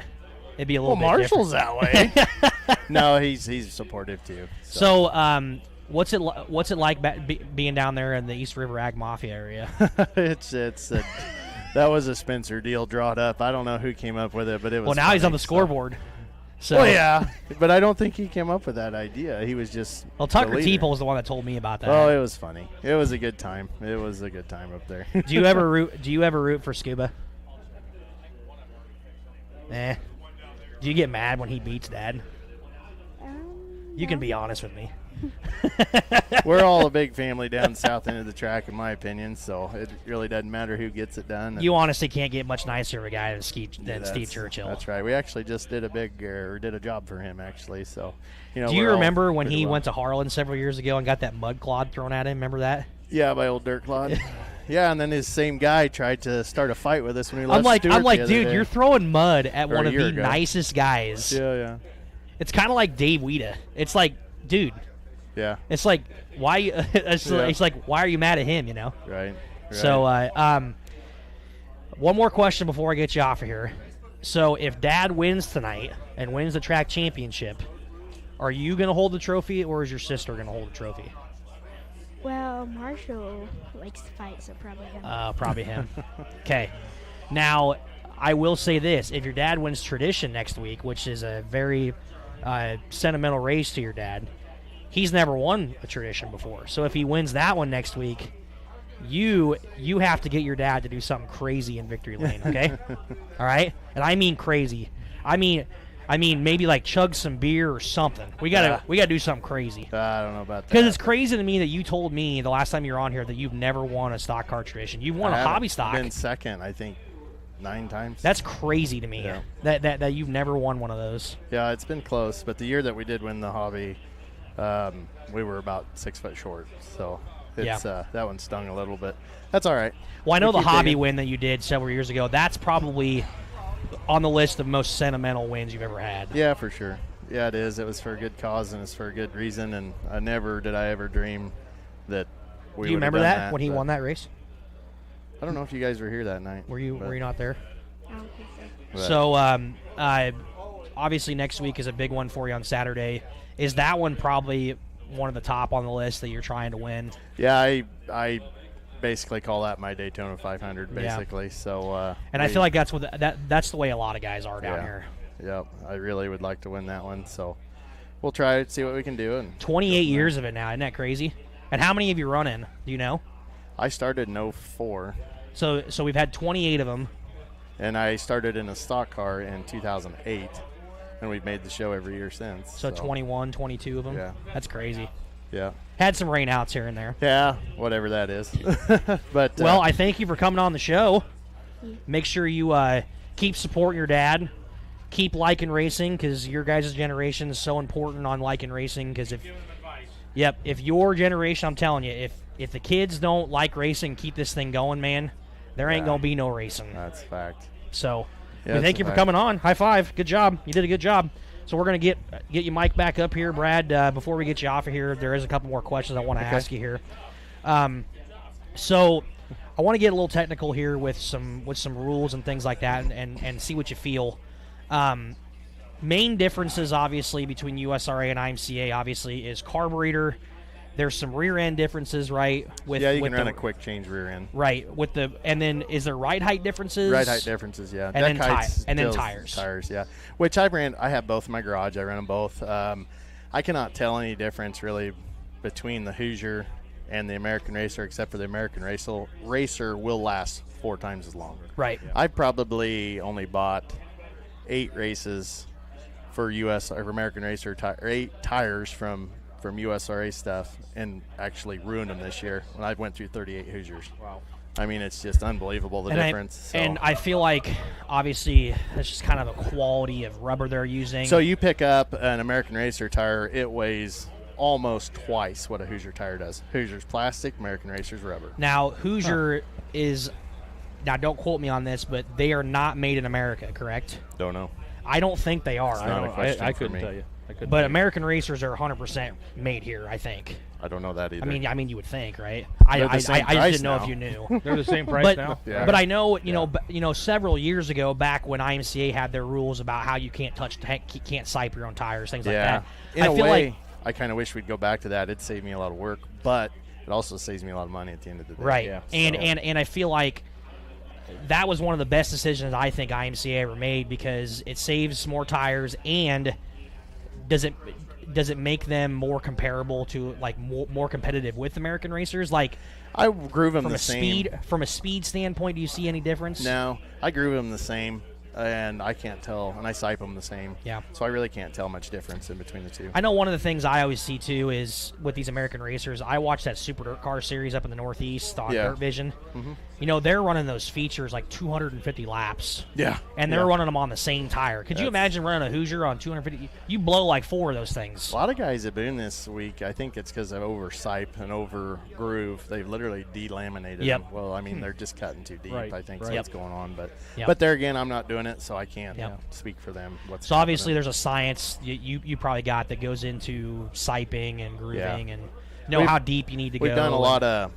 S2: it'd be a little
S4: Well,
S2: bit
S4: Marshall's
S2: different.
S4: that way. No, he's supportive too.
S2: So, what's it like being down there in the East River Ag Mafia area?
S4: That was a Spencer deal drawn up. I don't know who came up with it, but it was.
S2: Well, now he's
S4: funny,
S2: on the
S4: so-
S2: scoreboard. So,
S4: Well, yeah, but I don't think he came up with that idea. He was just.
S2: Well, Tucker
S4: the leader.
S2: Teeple is the one that told me about that.
S4: Oh, it was funny. It was a good time. It was a good time up there.
S2: Do you ever root for Scuba? Do you get mad when he beats Dad? You can
S5: No.
S2: be honest with me.
S4: We're all a big family down south end of the track, in my opinion. So it really doesn't matter who gets it done.
S2: You honestly can't get much nicer of a guy than Steve
S4: That's-
S2: Churchill.
S4: That's right. We actually just did a job for him actually. So,
S2: Do you
S4: we're all
S2: remember when
S4: pretty
S2: he
S4: well.
S2: went to Harlan several years ago and got that mud clod thrown at him? Remember that?
S4: Yeah, my old dirt clod. Yeah, and then his same guy tried to start a fight with us when we left.
S2: I'm like,
S4: Stewart the other
S2: dude,
S4: day.
S2: you're throwing mud at
S4: Or
S2: one
S4: a
S2: of
S4: year
S2: the
S4: ago.
S2: nicest guys.
S4: Yeah.
S2: It's kind of like Dave Weeda. It's like, dude,
S4: Yeah.
S2: it's like, why? It's like, why are you mad at him?
S4: Right.
S2: So, one more question before I get you off of here. So, if Dad wins tonight and wins the track championship, are you going to hold the trophy, or is your sister going to hold the trophy?
S5: Well, Marshall likes to fight, so probably him.
S2: Probably him. Okay. Now, I will say this. If your dad wins Tradition next week, which is a very sentimental race to your dad, he's never won a Tradition before. So if he wins that one next week, you have to get your dad to do something crazy in Victory Lane, okay? All right? And I mean crazy. I mean maybe like chug some beer or something. We gotta do something crazy.
S4: I don't know about that.
S2: Because it's crazy to me that you told me the last time you were on here that you've never won a stock car Tradition. You've won a hobby stock.
S4: Been second, I think, 9 times.
S2: That's crazy to me.
S4: Yeah.
S2: That you've never won one of those.
S4: Yeah, it's been close. But the year that we did win the hobby, we were about 6 foot short. So it's that one stung a little bit. That's all right.
S2: Well, I know
S4: We
S2: the
S4: keep
S2: hobby
S4: digging.
S2: win that you did several years ago. That's probably on the list of most sentimental wins you've ever had.
S4: Yeah, for sure. Yeah, it is. It was for a good cause and it's for a good reason. And I never dream that we
S2: Do you
S4: would have
S2: remember
S4: done
S2: that when he
S4: but
S2: won that race?
S4: I don't know if you guys were here that night.
S2: Were you not there?
S5: I don't think so.
S4: But-
S2: So, obviously next week is a big one for you on Saturday. Is that one probably one of the top on the list that you're trying to win?
S4: Yeah, I basically call that my Daytona 500, basically.
S2: Yeah.
S4: So,
S2: And I feel like that's that's the way a lot of guys are down
S4: Yeah.
S2: here.
S4: Yep, I really would like to win that one. So, we'll try it, see what we can do. And
S2: 28 years of it now, isn't that crazy? And how many have you run in? Do you know?
S4: I started in 04,
S2: So we've had 28 of them.
S4: and I started in a stock car in 2008, and we've made the show every year since.
S2: So 21, 22 of them.
S4: Yeah.
S2: That's crazy.
S4: Yeah.
S2: Had some rainouts here and there.
S4: Yeah, whatever that is. But
S2: Well, I thank you for coming on the show. Make sure you keep supporting your dad. Keep liking racing because your guys' generation is so important on liking racing. Because if your generation, I'm telling you, if the kids don't like racing, keep this thing going, man, there ain't gonna be no racing.
S4: that's a fact.
S2: So,
S4: Yeah,
S2: we
S4: that's
S2: thank
S4: a
S2: you for
S4: fact.
S2: coming on. High five. Good job. You did a good job. So we're gonna get your mic back up here, Brad. Before we get you off of here, there is a couple more questions I want to ask you here. So I want to get a little technical here with some rules and things like that, and see what you feel. Main differences, obviously, between USRA and IMCA, obviously, is carburetor. There's some rear end differences, right? With
S4: Yeah, you
S2: with
S4: can run
S2: the,
S4: a quick change rear end.
S2: right with the, and then is there ride height differences?
S4: Ride height differences, yeah.
S2: And then
S4: Deck height's
S2: and then
S4: still
S2: tires.
S4: Tires, yeah. Which I have both in my garage. I run them both. I cannot tell any difference really between the Hoosier and the American Racer, except for the American Racer will last 4 times as long.
S2: Right.
S4: I probably only bought 8 races for American Racer 8 tires from USRA stuff, and actually ruined them this year when I went through 38 Hoosiers. Wow. I mean, it's just unbelievable the difference.
S2: And I feel like, obviously, that's just kind of a quality of rubber they're using.
S4: So you pick up an American Racer tire, it weighs almost twice what a Hoosier tire does. Hoosier's plastic, American Racer's rubber.
S2: Now, Hoosier is, now don't quote me on this, but they are not made in America, correct?
S4: Don't know.
S2: I don't think they are.
S4: not a question
S1: I
S4: for
S1: couldn't
S4: me.
S1: tell you. I couldn't
S2: But
S1: tell you.
S2: American Racers are 100% made here, I think.
S4: I don't know that either.
S2: I mean, you would think, right?
S4: They're the
S2: I
S4: same
S2: just
S4: price
S2: didn't know
S4: now.
S2: if you knew.
S1: They're the same price
S2: but
S1: now.
S4: Yeah.
S2: but I know several years ago, back when IMCA had their rules about how you can't can't sipe your own tires, things like
S4: yeah.
S2: that.
S4: In
S2: I
S4: a
S2: feel
S4: way,
S2: like
S4: I kind of wish we'd go back to that. It'd save me a lot of work, but it also saves me a lot of money at the end of the day.
S2: right,
S1: Yeah.
S2: and I feel like that was one of the best decisions I think IMCA ever made because it saves more tires and does it make them more comparable to like more competitive with American racers? Like
S4: I groove them
S2: from
S4: the
S2: a
S4: same.
S2: from a speed standpoint, do you see any difference?
S4: No, I groove them the same, and I can't tell, and I sipe them the same.
S2: Yeah.
S4: So I really can't tell much difference in between the two.
S2: I know one of the things I always see too is with these American racers. I watch that Super Dirt Car series up in the Northeast on
S4: Yeah.
S2: Dirt Vision. You know, they're running those features like 250 laps.
S4: Yeah.
S2: And they're
S4: Yeah.
S2: running them on the same tire. Could you imagine running a Hoosier on 250? You blow like 4 of those things.
S4: A lot of guys have been this week. I think it's because of over sipe and over groove. They've literally delaminated
S2: Yep.
S4: them. Well, I mean, they're just cutting too deep.
S1: Right,
S4: I think
S1: right.
S4: is what's going on. But
S2: Yep.
S4: but there again, I'm not doing it, so I can't
S2: Yep.
S4: speak for them.
S2: So obviously there's a science you probably got that goes into siping and grooving and know how deep you need to go.
S4: We've done a
S2: and-
S4: lot of.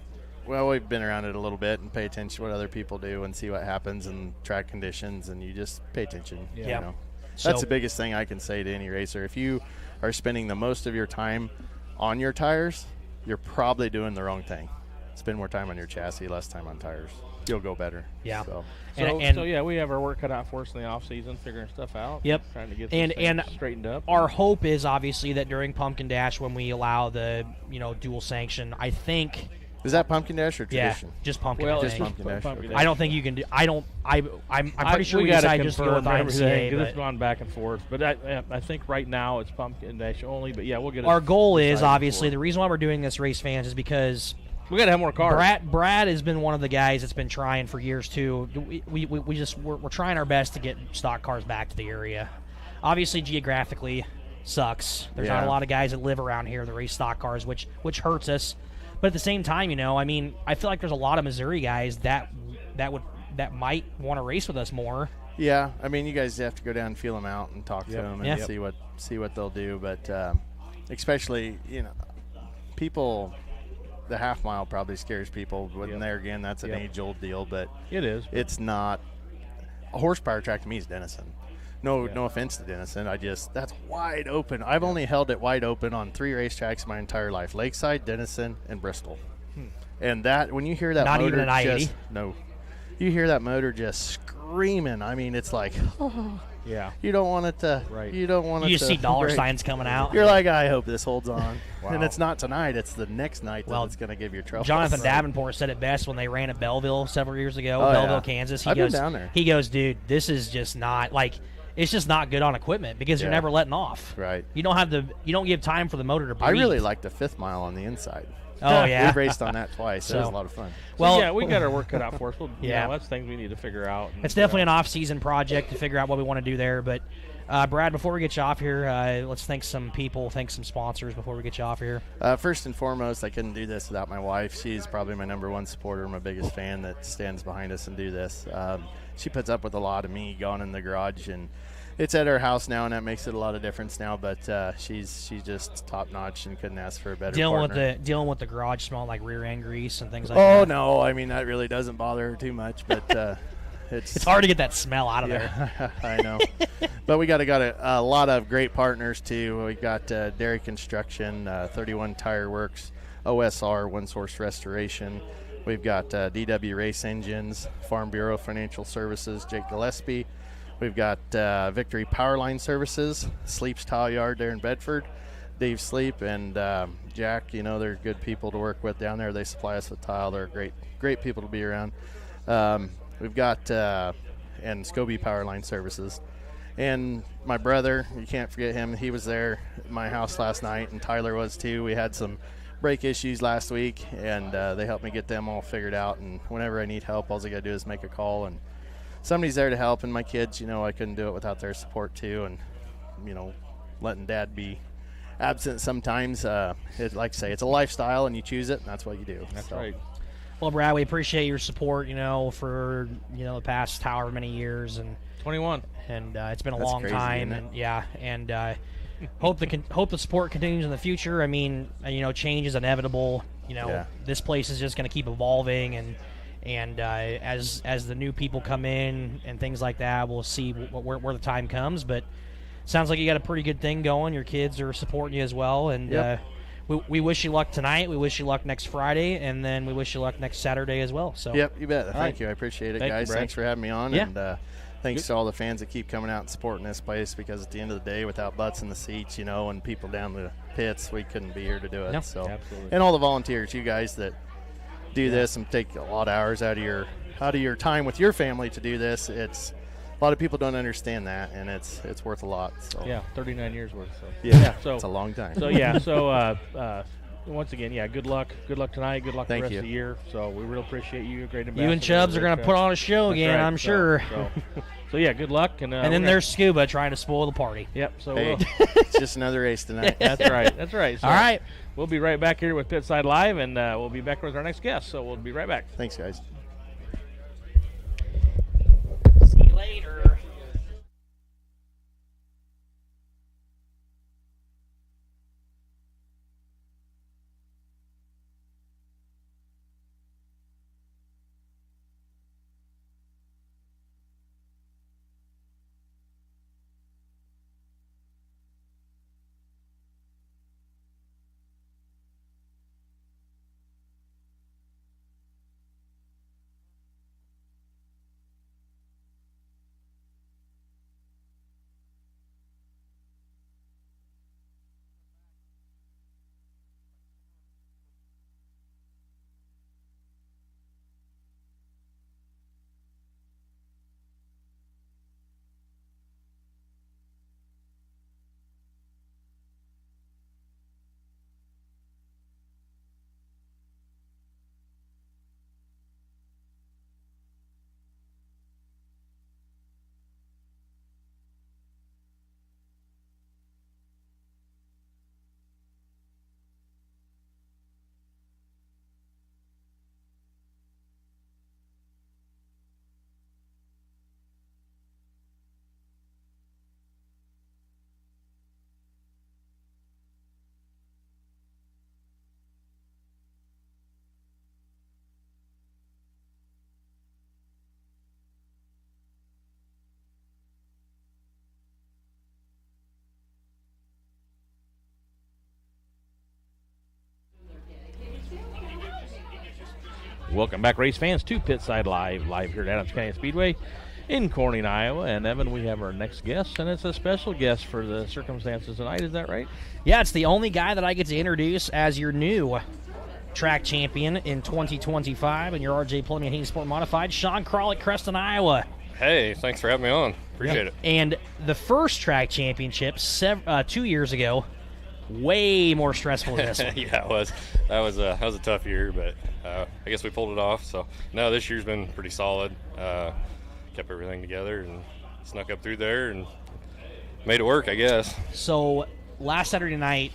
S4: Well, we've been around it a little bit and pay attention to what other people do and see what happens in track conditions, and you just pay attention.
S2: Yeah.
S4: You know?
S2: So-
S4: That's the biggest thing I can say to any racer. If you are spending the most of your time on your tires, you're probably doing the wrong thing. Spend more time on your chassis, less time on tires. You'll go better.
S2: Yeah.
S4: So,
S1: So yeah, we have our work cut out for us in the off season, figuring stuff out.
S2: Yep.
S1: Trying to get some
S2: And
S1: things straightened up.
S2: our hope is obviously that during Pumpkin Dash, when we allow the dual sanction, I think
S4: is that Pumpkin Dash or tradition?
S2: just Pumpkin.
S1: Well,
S2: I
S1: it's
S2: think.
S4: Pumpkin Dash.
S1: Pumpkin
S4: Okay.
S1: Dash.
S2: I don't think you can do. I'm pretty sure we
S1: gotta
S2: decided just to go with
S1: confirm everything,
S2: IMCA.
S1: 'cause
S2: But
S1: it's gone back and forth. But I think right now it's Pumpkin Dash only. But yeah, we'll get it
S2: our goal is
S1: decided
S2: obviously
S1: before.
S2: the reason why we're doing this, race fans, is because
S1: We got to have more cars.
S2: Brad has been one of the guys that's been trying for years too. We're trying our best to get stock cars back to the area. Obviously, geographically, sucks. There's not a
S4: Yeah.
S2: lot of guys that live around here that race stock cars, which hurts us. But at the same time, I mean, I feel like there's a lot of Missouri guys that might want to race with us more.
S4: Yeah, I mean, you guys have to go down and feel them out and talk to them and
S2: Yeah.
S4: see what they'll do. But especially, people, the half mile probably scares people. When there again, that's an age-old deal. But
S1: It is.
S4: it's not a horsepower track to me is Denison. No offense to Denison. That's wide open. I've only held it wide open on 3 racetracks my entire life: Lakeside, Denison, and Bristol. And that when you hear that
S2: Not
S4: motor
S2: even an I-80?
S4: you hear that motor just screaming. I mean, it's like
S1: Yeah.
S4: you don't want it to.
S1: Right.
S4: You don't want it
S2: You
S4: to
S2: just see dollar
S4: break.
S2: signs coming out.
S4: You're like, I hope this holds on.
S1: Wow.
S4: And it's not tonight. It's the next night
S2: Well,
S4: that it's going to give you trouble.
S2: Jonathan
S4: So-
S2: Davenport said it best when they ran at Belleville several years ago,
S4: Oh,
S2: Belleville,
S4: yeah.
S2: Kansas.
S4: I've been down there.
S2: He goes, dude, this is just not like it's just not good on equipment because you're
S4: Yeah.
S2: never letting off.
S4: Right.
S2: You don't give time for the motor to breathe.
S4: I really like the 5th mile on the inside.
S2: Oh yeah.
S4: We've raced on that twice. It was a
S2: So-
S4: lot of fun.
S2: Well,
S1: yeah, we got our work cut out for us. Well,
S2: Yeah.
S1: that's things we need to figure out. And,
S2: it's definitely an off-season project to figure out what we want to do there. But Brad, before we get you off here, let's thank some people, thank some sponsors before we get you off here.
S4: First and foremost, I couldn't do this without my wife. She's probably my number one supporter, my biggest fan that stands behind us and do this. She puts up with a lot of me going in the garage, and it's at her house now, and that makes it a lot of difference now. But she's just top notch and couldn't ask for a better partner.
S2: Dealing with the garage smell like rear end grease and things like
S4: Oh
S2: that.
S4: no, I mean that really doesn't bother her too much, but
S2: It's hard to get that smell out of there.
S4: yeah, I know. But we got a lot of great partners too. We got Dairy Construction, 31 Tire Works, OSR, One Source Restoration. We've got DW Race Engines, Farm Bureau Financial Services, Jake Gillespie. We've got Victory Powerline Services, Sleep's Tile Yard there in Bedford, Dave Sleep, and Jack. They're good people to work with down there. They supply us with tile. They're great people to be around. We've got and Scobie Powerline Services. And my brother, you can't forget him. He was there at my house last night, and Tyler was too. We had some brake issues last week, and they helped me get them all figured out. And whenever I need help, all I got to do is make a call, and somebody's there to help. And my kids, I couldn't do it without their support too. And, letting Dad be absent sometimes, like I say, it's a lifestyle, and you choose it, and that's what you do.
S1: That's
S4: So,
S1: right.
S2: Well, Brad, we appreciate your support, for the past however many years, and
S1: 21.
S2: it's been a
S4: That's
S2: long
S4: crazy,
S2: time,
S4: isn't it?
S2: and hope the support continues in the future. I mean, change is inevitable.
S4: Yeah.
S2: This place is just going to keep evolving, and as the new people come in and things like that, we'll see where the time comes. But sounds like you got a pretty good thing going. Your kids are supporting you as well, and.
S4: Yep.
S2: We wish you luck tonight. We wish you luck next Friday, and then we wish you luck next Saturday as well. So,
S4: Yep, you bet. Thank
S2: right.
S4: you. I appreciate it,
S1: Thank you,
S4: guys.
S1: Brad.
S4: Thanks for having me on.
S2: Yeah.
S4: And thanks to all the fans that keep coming out and supporting this place, because at the end of the day, without butts in the seats, and people down the pits, we couldn't be here to do it.
S2: No,
S4: So,
S1: absolutely.
S4: and all the volunteers, you guys that do this and take a lot of hours out of your time with your family to do this. It's a lot of people don't understand that, and it's worth a lot. So
S1: Yeah, 39 years worth. So.
S4: yeah,
S1: So
S4: it's a long time.
S1: So yeah, so once again, yeah, good luck tonight. Good luck
S4: Thank
S1: the rest
S4: you.
S1: of the year. So we really appreciate you, great ambassador.
S2: you and Chubbs are going to put on a show
S1: That's
S2: again,
S1: right.
S2: I'm
S1: So-
S2: sure.
S1: So yeah, good luck, and
S2: And then there's Scuba trying to spoil the party.
S1: Yep. So
S4: Hey,
S1: we'll,
S4: it's just another race tonight.
S1: that's right. That's right. So
S2: All right.
S1: We'll be right back here with Pitside Live, and we'll be back with our next guest. So we'll be right back.
S4: Thanks, guys.
S2: See you later.
S1: Welcome back, race fans, to Pitside Live here at Adams County Speedway in Corning, Iowa. And Evan, we have our next guest, and it's a special guest for the circumstances tonight. Is that right?
S2: Yeah, it's the only guy that I get to introduce as your new track champion in 2025 and your RJ Plumbing and Heating Sport Modified, Sean Crawley, Creston, Iowa.
S6: Hey, thanks for having me on. Appreciate it.
S2: And the first track championship 2 years ago, way more stressful than this one.
S6: Yeah, it was. That was a tough year, but I guess we pulled it off. So no, this year's been pretty solid. Kept everything together and snuck up through there and made it work, I guess.
S2: So last Saturday night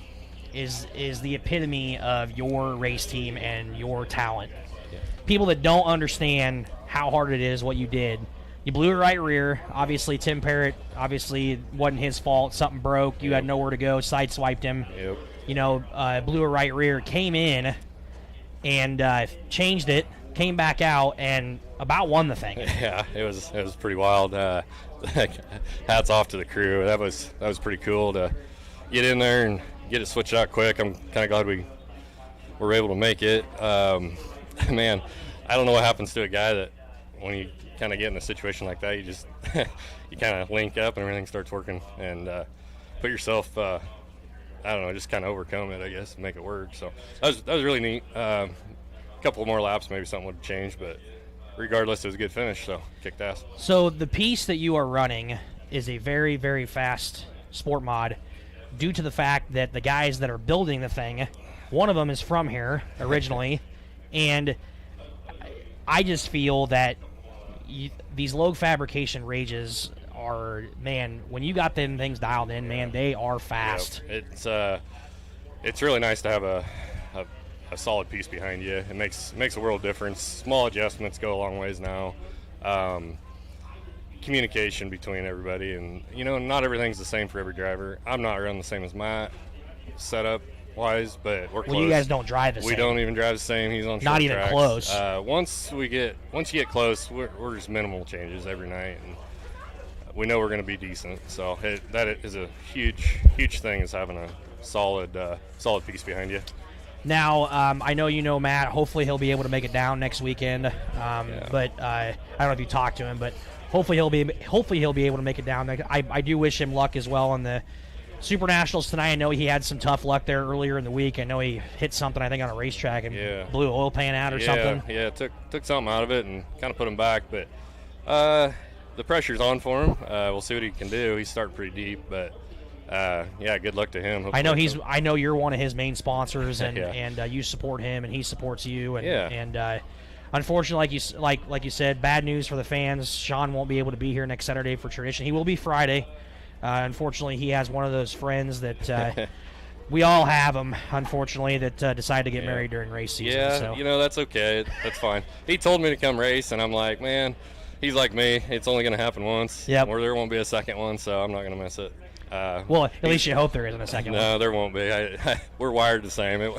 S2: is the epitome of your race team and your talent.
S6: Yeah.
S2: People that don't understand how hard it is, what you did. You blew it right rear. Obviously, Tim Parrott, it wasn't his fault. Something broke. You had nowhere to go. Sideswiped him.
S6: Yep.
S2: Blew a right rear. Came in and changed it. Came back out and about won the thing.
S6: Yeah, it was pretty wild. Hats off to the crew. That was pretty cool to get in there and get it switched out quick. I'm kind of glad we were able to make it. Man, I don't know what happens to a guy that when you kind of get in a situation like that, you just you kind of link up and everything starts working and put yourself I don't know, just kind of overcome it, I guess, and make it work. So that was really neat. A couple more laps, maybe something would have changed, but regardless, it was a good finish, so kicked ass.
S2: So the piece that you are running is a very, very fast sport mod due to the fact that the guys that are building the thing, one of them is from here originally, and I just feel that these Logue fabrication rages are, man, when you got them things dialed in, man, they are fast.
S6: Yep. It's really nice to have a solid piece behind you. It makes a world difference. Small adjustments go a long ways now. Communication between everybody, and not everything's the same for every driver. I'm not running the same as Matt setup wise, but we're close.
S2: Well, you guys don't drive the same.
S6: We don't even drive the same. He's on short
S2: not even
S6: tracks.
S2: Close.
S6: Once you get close, we're just minimal changes every night, and we know we're going to be decent. So that is a huge thing, is having a solid piece behind you.
S2: Now, I know you know Matt. Hopefully he'll be able to make it down next weekend. But I don't know if you talked to him, but hopefully he'll be able to make it down. I do wish him luck as well on the Super Nationals tonight. I know he had some tough luck there earlier in the week. I know he hit something, I think, on a racetrack and blew an oil pan out or something.
S6: Yeah, took something out of it and kind of put him back. But the pressure's on for him. We'll see what he can do. He's starting pretty deep, but good luck to him. Hopefully
S2: I know you're one of his main sponsors, and
S6: Yeah.
S2: and you support him, and he supports you. And
S6: Yeah.
S2: and unfortunately, like you said, bad news for the fans. Sean won't be able to be here next Saturday for tradition. He will be Friday. Unfortunately, he has one of those friends that we all have them. Unfortunately, that decide to get married during race season.
S6: Yeah,
S2: so.
S6: that's okay. That's fine. He told me to come race, and I'm like, man, he's like me. It's only going to happen once.
S2: Yep.
S6: Or there won't be a second one, so I'm not going to miss it.
S2: Well, at least you hope there isn't a second one.
S6: No, there won't be. We're wired the same.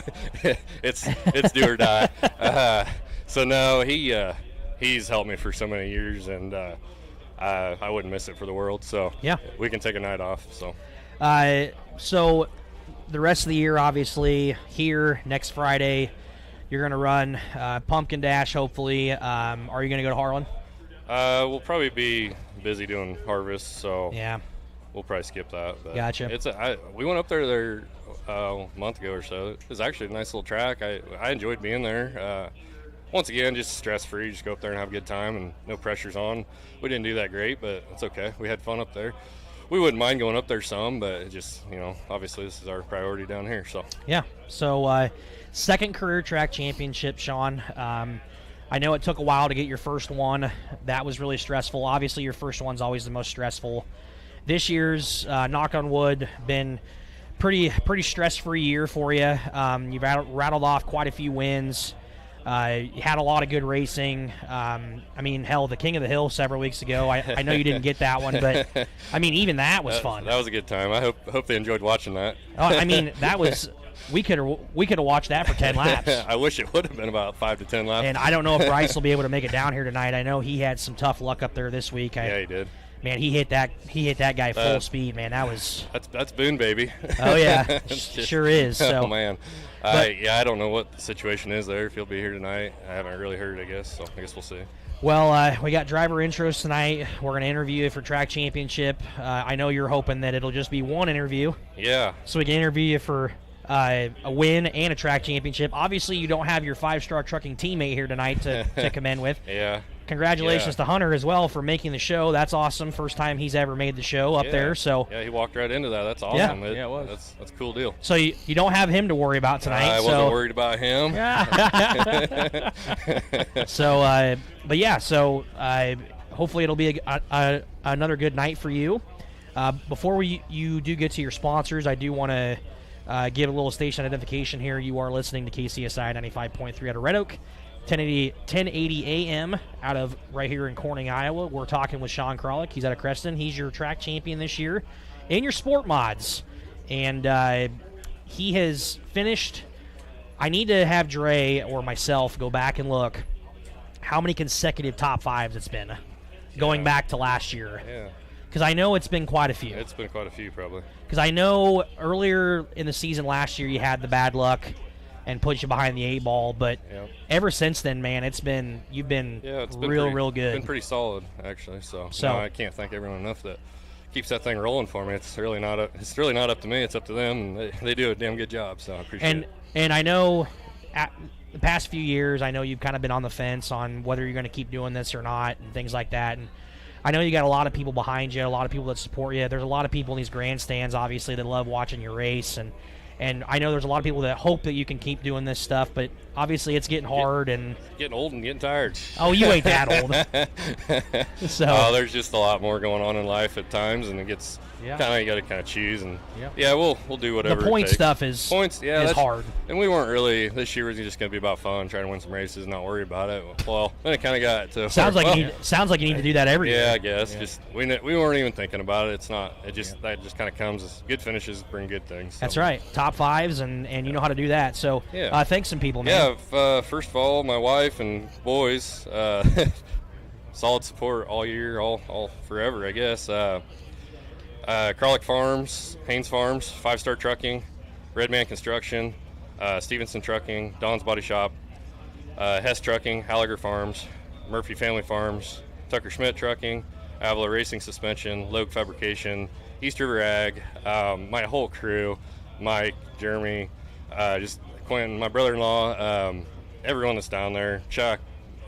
S6: It's do or die. So no, he's helped me for so many years, and I wouldn't miss it for the world. So
S2: yeah,
S6: we can take a night off. So
S2: so the rest of the year, obviously, here next Friday, you're going to run Pumpkin Dash. Hopefully, are you going to go to Harlan?
S6: We'll probably be busy doing harvest, so
S2: yeah.
S6: We'll probably skip that. But
S2: gotcha.
S6: We went up there a month ago or so. It was actually a nice little track. I enjoyed being there. Once again, just stress-free. Just go up there and have a good time, and no pressure's on. We didn't do that great, but it's okay. We had fun up there. We wouldn't mind going up there some, but it just, obviously this is our priority down here. So
S2: yeah. So second career track championship, Sean. I know it took a while to get your first one. That was really stressful. Obviously, your first one's always the most stressful. This year's, knock on wood, been pretty stress-free year for you. You've rattled off quite a few wins. You had a lot of good racing. The King of the Hill several weeks ago. I know you didn't get that one, but even that was fun.
S6: That was a good time. I hope they enjoyed watching that.
S2: That was. We could have watched that for 10 laps.
S6: I wish it would have been about 5 to 10 laps.
S2: And I don't know if Bryce will be able to make it down here tonight. I know he had some tough luck up there this week.
S6: Yeah, he did.
S2: Man, he hit that guy full speed, man. That was
S6: that's Boone, baby.
S2: Oh yeah, sure is. So
S6: oh man, I don't know what the situation is there. If he'll be here tonight, I haven't really heard. I guess so. I guess we'll see.
S2: Well, we got driver intros tonight. We're going to interview you for track championship. I know you're hoping that it'll just be one interview.
S6: Yeah.
S2: So we can interview you for a win and a track championship. Obviously, you don't have your 5-star trucking teammate here tonight to come in with.
S6: Yeah.
S2: Congratulations to Hunter as well for making the show. That's awesome. First time he's ever made the show up there. So
S6: yeah, he walked right into that. That's awesome.
S2: Yeah,
S1: it was.
S6: That's a cool deal.
S2: So you don't have him to worry about tonight.
S6: I wasn't worried about him.
S2: So, but yeah, so hopefully it'll be another good night for you. Before you do get to your sponsors, I do want to give a little station identification here. You are listening to KCSI 95.3 out of Red Oak. 1080 AM out of right here in Corning, Iowa. We're talking with Sean Kralik. He's out of Creston. He's your track champion this year in your sport mods. And he has finished. I need to have Dre or myself go back and look how many consecutive top fives it's been going back to last year.
S6: Yeah.
S2: Because I know it's been quite a few.
S6: It's been quite a few, probably.
S2: Because I know earlier in the season last year you had the bad luck and put you behind the 8 ball, but ever since then, man, you've been real good.
S6: It's been pretty solid, actually. So no, I can't thank everyone enough that keeps that thing rolling for me. It's really not up to me. It's up to them, and they do a damn good job. So I appreciate it.
S2: And I know the past few years, I know you've kind of been on the fence on whether you're going to keep doing this or not, and things like that. And I know you got a lot of people behind you, a lot of people that support you. There's a lot of people in these grandstands, obviously, that love watching your race, and I know there's a lot of people that hope that you can keep doing this stuff, but obviously it's getting hard and
S6: getting old and getting tired.
S2: Oh, you ain't that old. So
S6: there's just a lot more going on in life at times, and it gets you got to kind of choose. And we'll do whatever.
S2: The point stuff is
S6: that's
S2: hard.
S6: And we weren't really, this year was just going to be about fun, trying to win some races, and not worry about it. Well, then it kind of got to
S2: sounds like you need to do that every year.
S6: Yeah, I guess. Just we weren't even thinking about it. It's not. It just that just kind of comes as good finishes bring good things. So.
S2: That's right. Top fives, and you know how to do that. So thanks some people, man.
S6: First of all, my wife and boys, solid support all year, all forever, I guess. Kralik Farms, Haynes Farms, 5-Star Trucking, Redman Construction, Stevenson Trucking, Don's Body Shop, Hess Trucking, Halliger Farms, Murphy Family Farms, Tucker Schmidt Trucking, Avila Racing Suspension, Logue Fabrication, East River Ag, my whole crew, Mike, Jeremy, just Quentin, my brother-in-law, everyone that's down there. Chuck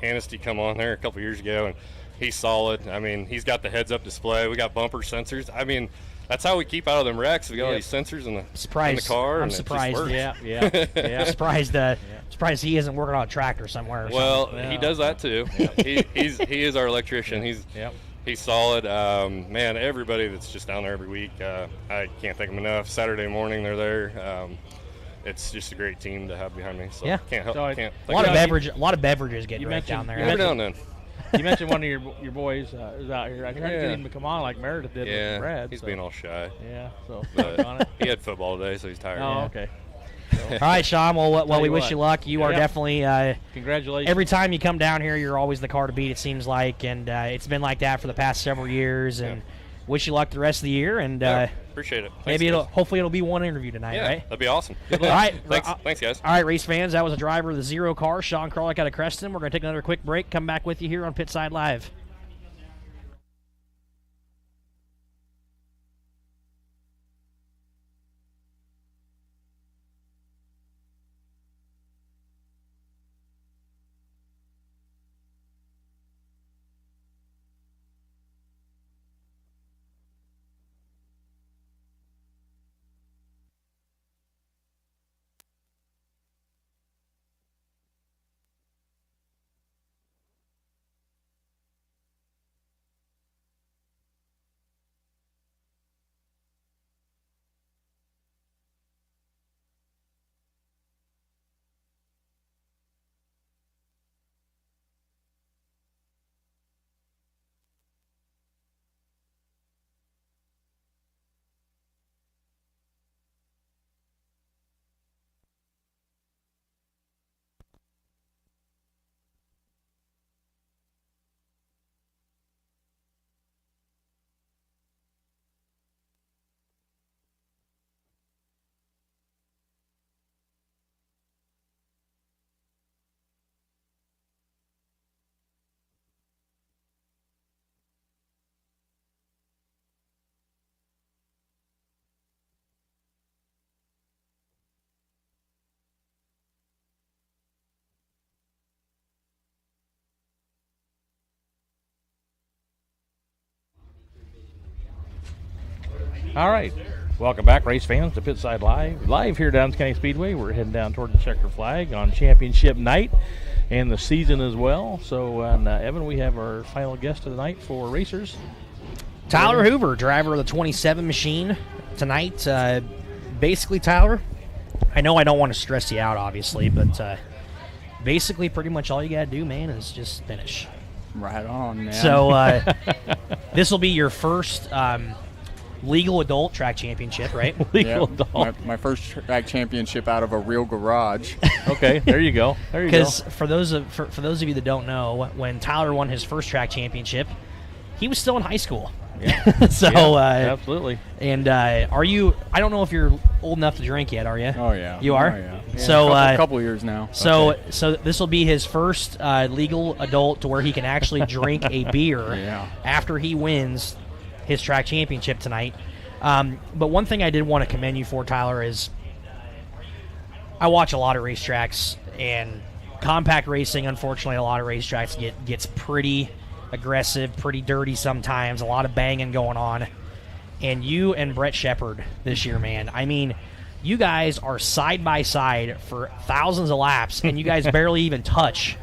S6: Annesty come on there a couple years ago, and he's solid. I mean, he's got the heads-up display. We got bumper sensors. I mean, that's how we keep out of them wrecks. We got all these sensors in the car.
S2: I'm surprised.
S1: Yeah.
S2: Surprised he isn't working on a tractor somewhere.
S6: He does that too. He is our electrician. He's solid. Man, everybody that's just down there every week, I can't thank them enough. Saturday morning they're there. It's just a great team to have behind me. So can't help.
S2: A lot of beverages getting right down there.
S6: Every now and then.
S1: You mentioned one of your boys is out here. I tried to get him to come on like Meredith did with Brad.
S6: He's being all shy.
S1: Yeah, so
S6: he had football today, so he's tired.
S1: Oh, okay.
S2: All right, Sean. Well, we wish you luck. You are definitely.
S1: Congratulations.
S2: Every time you come down here, you're always the car to beat. It seems like, and it's been like that for the past several years. And wish you luck the rest of the year. And
S6: appreciate it.
S2: Hopefully it'll be one interview tonight, right?
S6: That'd be awesome.
S2: All right,
S6: thanks, guys.
S2: All right, race fans. That was a driver of the Zero car, Sean Kralik out of Creston. We're going to take another quick break. Come back with you here on Pitside Live.
S1: All right. Welcome back, race fans, to Pitside Live. Live here down County Speedway. We're heading down toward the checker flag on championship night and the season as well. So, Evan, we have our final guest of the night for racers.
S2: Tyler Hoover, driver of the 27 machine tonight. Basically, Tyler, I know I don't want to stress you out, obviously, but basically pretty much all you got to do, man, is just finish.
S7: Right on, man.
S2: So this will be your first legal adult track championship, right?
S1: Legal
S7: Yeah,
S1: adult.
S7: my first track championship out of a real garage.
S1: Okay, there you go. There you go.
S2: Because for those of you that don't know, when Tyler won his first track championship, he was still in high school.
S1: Yeah.
S2: So
S1: Yeah, absolutely.
S2: And are you? I don't know if you're old enough to drink yet. Are you?
S7: Oh yeah,
S2: You are?
S7: Oh, yeah.
S2: So
S7: a couple years now.
S2: So this will be his first legal adult to where he can actually drink a beer
S7: Yeah.
S2: after he wins his track championship tonight. But one thing I did want to commend you for, Tyler, is I watch a lot of racetracks, and compact racing, unfortunately, a lot of racetracks gets pretty aggressive, pretty dirty sometimes, a lot of banging going on. And you and Brett Shepard this year, man, I mean, you guys are side by side for thousands of laps, and you guys barely even touch.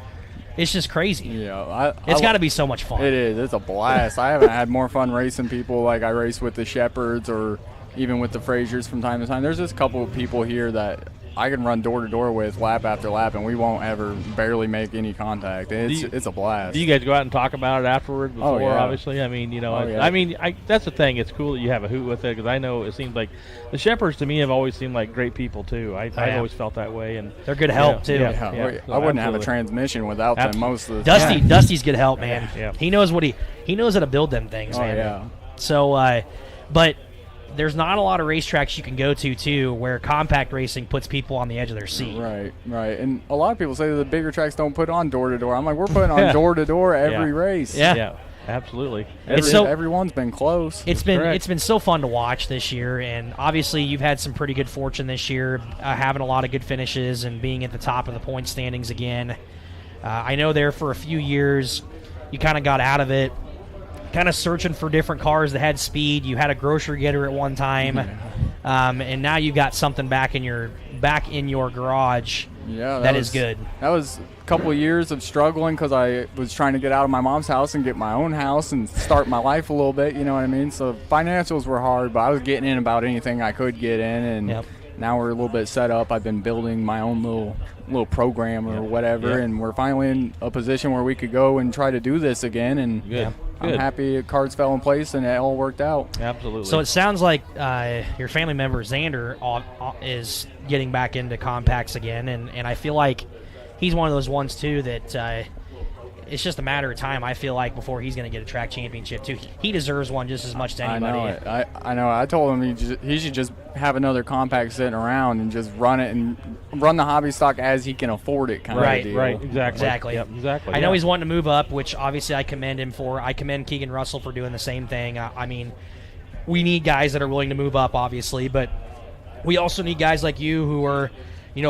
S2: It's just crazy.
S7: Yeah,
S2: It's got to be so much fun.
S7: It is. It's a blast. I haven't had more fun racing people like I race with the Shepards or even with the Frasers from time to time. There's just a couple of people here that I can run door to door with lap after lap, and we won't ever barely make any contact. It's a blast.
S1: Do you guys go out and talk about it afterward before,
S7: yeah.
S1: obviously? I mean,
S7: yeah.
S1: That's the thing. It's cool that you have a hoot with it, because I know it seems like the Shepherds, to me, have always seemed like great people, too. I've always felt that way. And
S2: They're good help, too.
S7: Yeah,
S1: So
S7: I wouldn't have a
S1: absolutely.
S7: transmission without them most of the
S2: Dusty,
S7: time.
S2: Dusty's good help, man.
S1: Yeah.
S2: He knows he knows how to build them things,
S7: Oh,
S2: man.
S7: yeah.
S2: So, but there's not a lot of racetracks you can go to too where compact racing puts people on the edge of their seat.
S7: Right. And a lot of people say that the bigger tracks don't put on door to door. I'm like, we're putting on door to door every race.
S2: Yeah.
S1: Absolutely.
S7: Everyone's been close.
S2: It's been so fun to watch this year, and obviously you've had some pretty good fortune this year, having a lot of good finishes and being at the top of the point standings again. I know there for a few years you kind of got out of it, kind of searching for different cars that had speed. You had a grocery getter at one time, and now you got something back in your garage.
S7: Yeah,
S2: that is good.
S7: That was a couple of years of struggling because I was trying to get out of my mom's house and get my own house and start my life a little bit. You know what I mean? So financials were hard, but I was getting in about anything I could get in, and now we're a little bit set up. I've been building my own little program or whatever, and we're finally in a position where we could go and try to do this again. And
S1: Good.
S7: I'm happy cards fell in place and it all worked out.
S1: Absolutely.
S2: So it sounds like your family member Xander is getting back into compacts again, and I feel like he's one of those ones too that it's just a matter of time, I feel like, before he's going to get a track championship too. He deserves one just as much as anybody.
S7: I know it. I know. I told him he should just have another compact sitting around and just run it and run the hobby stock as he can afford it kind of deal.
S1: Right, exactly. Yep, exactly.
S2: I know he's wanting to move up, which obviously I commend him for. I commend Keegan Russell for doing the same thing. I mean, we need guys that are willing to move up, obviously, but we also need guys like you who are,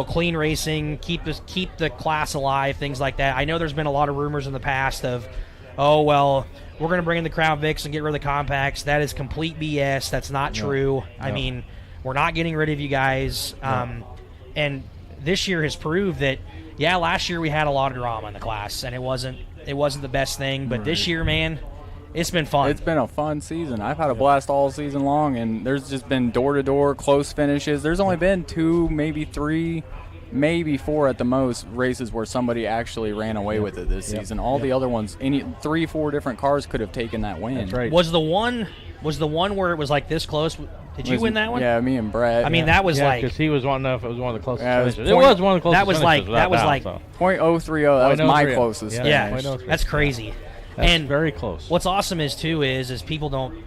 S2: clean racing, keep the class alive, things like that. I know there's been a lot of rumors in the past of, oh, well, we're going to bring in the Crown Vics and get rid of the compacts. That is complete BS. That's not true. I mean, we're not getting rid of you guys. And this year has proved that, last year we had a lot of drama in the class, and it wasn't the best thing. But this year, man, it's been fun.
S7: It's been a fun season. I've had a blast all season long, and there's just been door-to-door, close finishes. There's only been 2, maybe 3, maybe 4 at the most races where somebody actually ran away with it this season. All the other ones, 3, 4 different cars could have taken that win.
S1: That's right.
S2: Was the one where it was like this close? Did you win that one?
S7: Yeah, me and Brett.
S2: I mean, that was like
S1: because he was one of the closest finishes.
S7: It
S1: Was one of the closest.
S2: That was like
S1: so.
S7: .030. That was my
S1: 0.030.
S7: closest.
S1: Yeah.
S2: Yeah, that's crazy.
S1: That's
S2: and
S1: very close.
S2: What's awesome is people don't.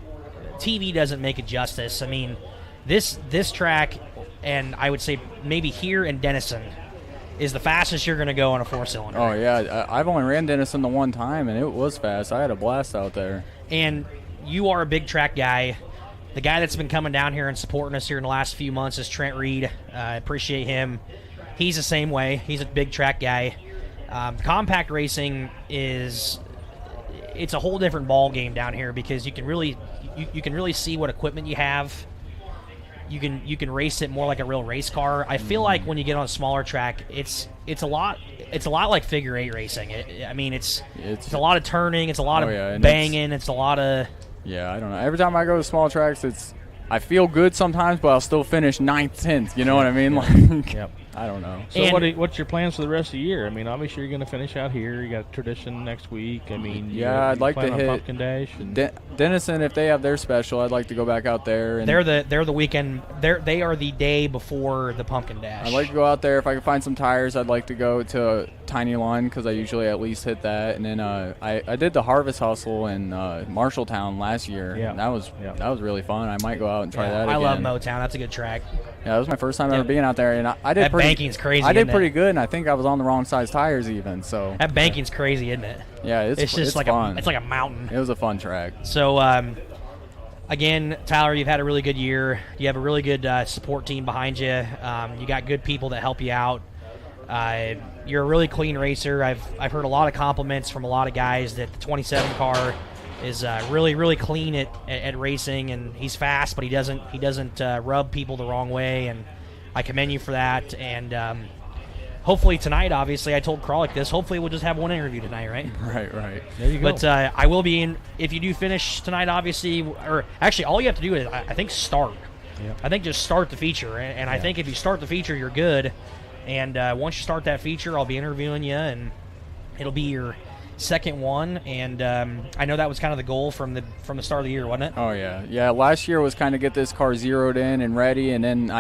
S2: TV doesn't make it justice. I mean, this track, and I would say maybe here in Denison, is the fastest you're going to go on a 4-cylinder.
S7: Oh yeah, I've only ran Denison the one time, and it was fast. I had a blast out there.
S2: And you are a big track guy. The guy that's been coming down here and supporting us here in the last few months is Trent Reed. I appreciate him. He's the same way. He's a big track guy. Compact racing it's a whole different ball game down here because you can really you can really see what equipment you have. You can race it more like a real race car. I feel like when you get on a smaller track, it's a lot like figure 8 racing. It's a lot of turning, it's a lot of banging, it's a lot of.
S7: Yeah, I don't know. Every time I go to small tracks, I feel good sometimes, but I'll still finish 9th, 10th. You know what I mean? Like,
S1: yep.
S7: I don't know.
S1: So what's your plans for the rest of the year? I mean, obviously you're going to finish out here. You got tradition next week. I mean,
S7: I'd like to hit
S1: Pumpkin Dash.
S7: Denison, if they have their special, I'd like to go back out there. And
S2: they're the weekend. They are the day before the Pumpkin Dash.
S7: I'd like to go out there. If I can find some tires, I'd like to go to Tiny Lawn because I usually at least hit that. And then I did the Harvest Hustle in Marshalltown last year.
S1: Yeah.
S7: And that was really fun. I might go out and try that again.
S2: I love Motown. That's a good track.
S7: Yeah, that was my first time ever being out there, and I did
S2: that banking's crazy.
S7: I did pretty good, and I think I was on the wrong size tires even. So
S2: that banking's crazy, isn't it?
S7: Yeah, it's just like
S2: fun. It's like a mountain.
S7: It was a fun track.
S2: So again, Tyler, you've had a really good year. You have a really good support team behind you. You got good people that help you out. You're a really clean racer. I've heard a lot of compliments from a lot of guys that the 27 car is really, really clean at racing, and he's fast, but he doesn't rub people the wrong way, and I commend you for that. And hopefully tonight, obviously, I told Kralik this. Hopefully, we'll just have one interview tonight, right?
S7: Right.
S1: There you go.
S2: But I will be in if you do finish tonight, obviously, or actually, all you have to do is I think start.
S1: Yep.
S2: I think just start the feature, and I think if you start the feature, you're good. And once you start that feature, I'll be interviewing you, and it'll be your second one, and I know that was kind of the goal from the start of the year, wasn't it?
S7: Oh yeah. Last year was kind of get this car zeroed in and ready, and then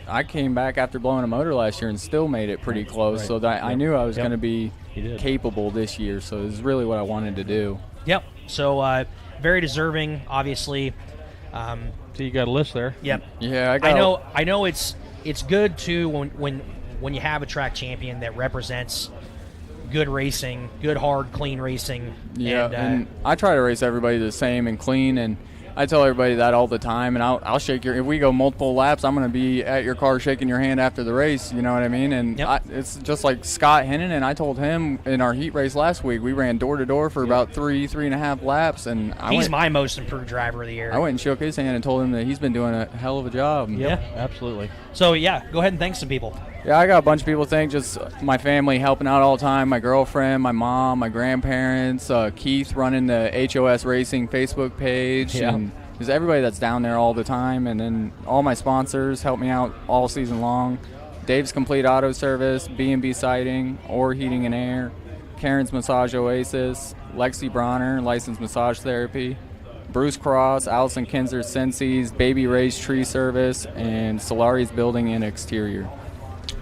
S7: I came back after blowing a motor last year and still made it pretty close.
S1: Right.
S7: So that I knew I was going to be
S1: did.
S7: capable this year. So this is really what I wanted to do.
S2: Yep. So very deserving, obviously.
S1: So you got a list there.
S2: Yep.
S7: Yeah,
S2: I know it's good too when you have a track champion that represents good racing, good, hard, clean racing.
S7: Yeah, and I try to race everybody the same and clean, and I tell everybody that all the time, and I'll shake if we go multiple laps, I'm going to be at your car shaking your hand after the race, you know what I mean? And it's just like Scott Hennon, and I told him in our heat race last week, we ran door-to-door for about three and a half laps, and
S2: he's my most improved driver of the year.
S7: I went and shook his hand and told him that he's been doing a hell of a job.
S2: Yeah,
S1: absolutely.
S2: So, go ahead and thank some people.
S7: Yeah, I got a bunch of people to thank, just my family helping out all the time, my girlfriend, my mom, my grandparents, Keith running the HOS Racing Facebook page, and just everybody that's down there all the time, and then all my sponsors help me out all season long. Dave's Complete Auto Service, B&B Siding, Orr Heating and Air, Karen's Massage Oasis, Lexi Bronner, Licensed Massage Therapy, Bruce Cross, Allison Kinzer Sensi's, Baby Ray's Tree Service, and Solari's Building and Exterior.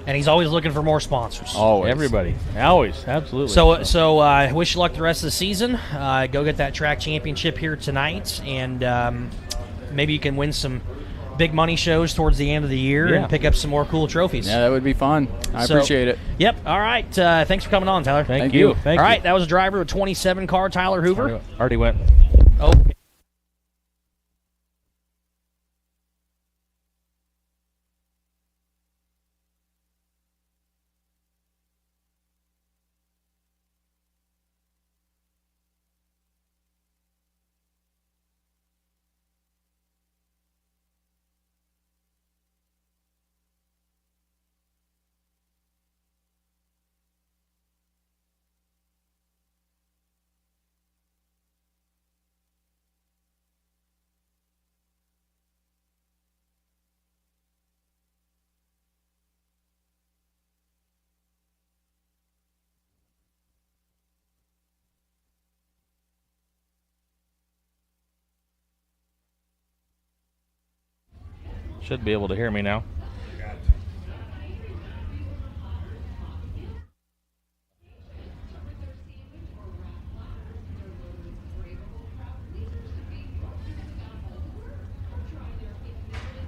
S2: And he's always looking for more sponsors.
S7: Always.
S1: Everybody. Always. Absolutely.
S2: So wish you luck the rest of the season. Go get that track championship here tonight, and maybe you can win some big money shows towards the end of the year and pick up some more cool trophies.
S7: Yeah, that would be fun. I appreciate it.
S2: Yep. All right. Thanks for coming on, Tyler.
S1: Thank you.
S2: All right. That was a driver of 27 car, Tyler Hoover.
S1: Already went.
S2: Oh.
S1: Should be able to hear me now.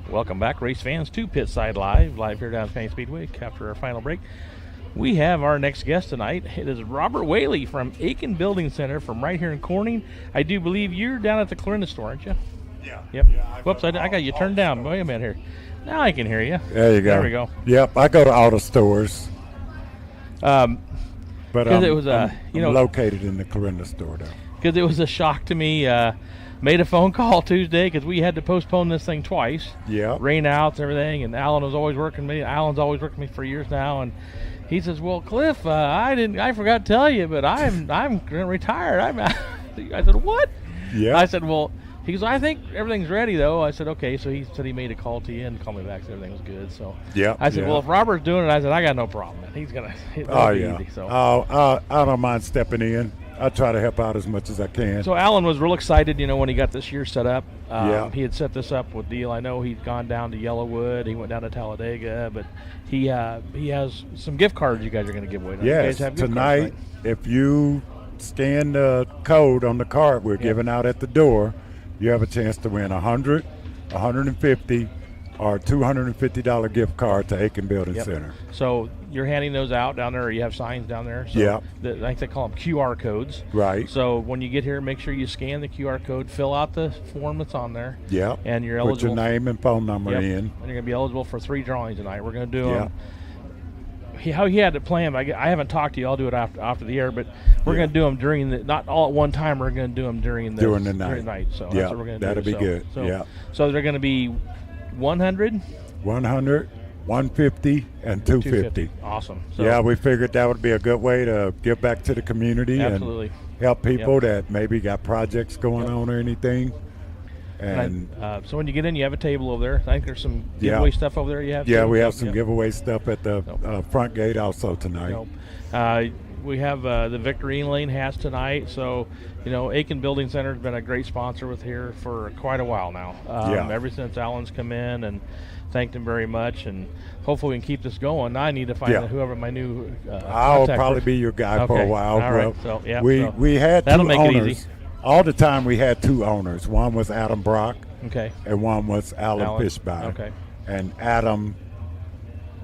S1: Welcome back, race fans, to Pitside live here down at County Speedway after our final break. We have our next guest tonight. It is Robert Whaley from Akin Building Center from right here in Corning. I do believe you're down at the Corinna store, aren't you?
S8: Yeah.
S1: Yep.
S8: Yeah,
S1: Whoops, I got you turned down. Wait a minute here. Now I can hear you.
S8: There you go.
S1: There we go.
S8: Yep, I go to auto stores. But
S1: it was,
S8: I'm located in the Corinna store, though.
S1: Because it was a shock to me made a phone call Tuesday because we had to postpone this thing twice.
S8: Yeah.
S1: Rain outs, everything, and Alan was always working me. Alan's always worked with me for years now, and he says, "Well, Cliff, I forgot to tell you, but I'm retired." I said, "What?"
S8: Yeah.
S1: I said, "Well." He goes, "I think everything's ready, though." I said, "Okay." So he said he made a call to you and called me back, so everything was good. So
S8: Yeah.
S1: I said, "Well, if Robert's doing it," I said, "I got no problem. He's gonna.
S8: Oh
S1: Be
S8: yeah.
S1: easy." So.
S8: I don't mind stepping in. I try to help out as much as I can.
S1: So Alan was real excited, when he got this year set up.
S8: Yeah.
S1: He had set this up with Deal. I know he'd gone down to Yellowwood. He went down to Talladega, but he has some gift cards you guys are going to give away. You
S8: Yes.
S1: guys have gift
S8: Tonight,
S1: cards, right?
S8: if you scan the code on the card we're giving out at the door, you have a chance to win $100, $150, or $250 gift card to Akin Building Center.
S1: So you're handing those out down there, or you have signs down there. So
S8: Yeah.
S1: I think they call them QR codes.
S8: Right.
S1: So when you get here, make sure you scan the QR code, fill out the form that's on there.
S8: Yeah.
S1: And you're
S8: Put your
S1: eligible.
S8: name and phone number
S1: Yep.
S8: in.
S1: And you're going to be eligible for 3 drawings tonight. We're going to do
S8: Yeah.
S1: them. How he had it planned, I haven't talked to you. I'll do it after the air, but we're going to do them during not all at one time. We're going to do them during the night. So that's what we're going to do.
S8: That'll be good.
S1: So,
S8: yeah.
S1: So they're going to be 100,
S8: 100, 150, and 250.
S1: Awesome. So,
S8: Yeah, we figured that would be a good way to give back to the community
S1: absolutely.
S8: and help people that maybe got projects going on or anything. And
S1: so when you get in, you have a table over there. I think there's some giveaway stuff over there. You have.
S8: Yeah,
S1: too?
S8: we have some giveaway stuff at the front gate also tonight.
S1: We have the Victory Lane hats tonight. So, Akin Building Center has been a great sponsor with here for quite a while now. Ever since Alan's come in, and thanked him very much. And hopefully we can keep this going. Now I need to find whoever my new
S8: I'll probably be your guy for a while.
S1: All right. So,
S8: we had
S1: that'll
S8: two
S1: make
S8: owners.
S1: it easy.
S8: All the time we had 2 owners. One was Adam Brock.
S1: Okay.
S8: And one was Alan Fishby.
S1: Okay.
S8: And Adam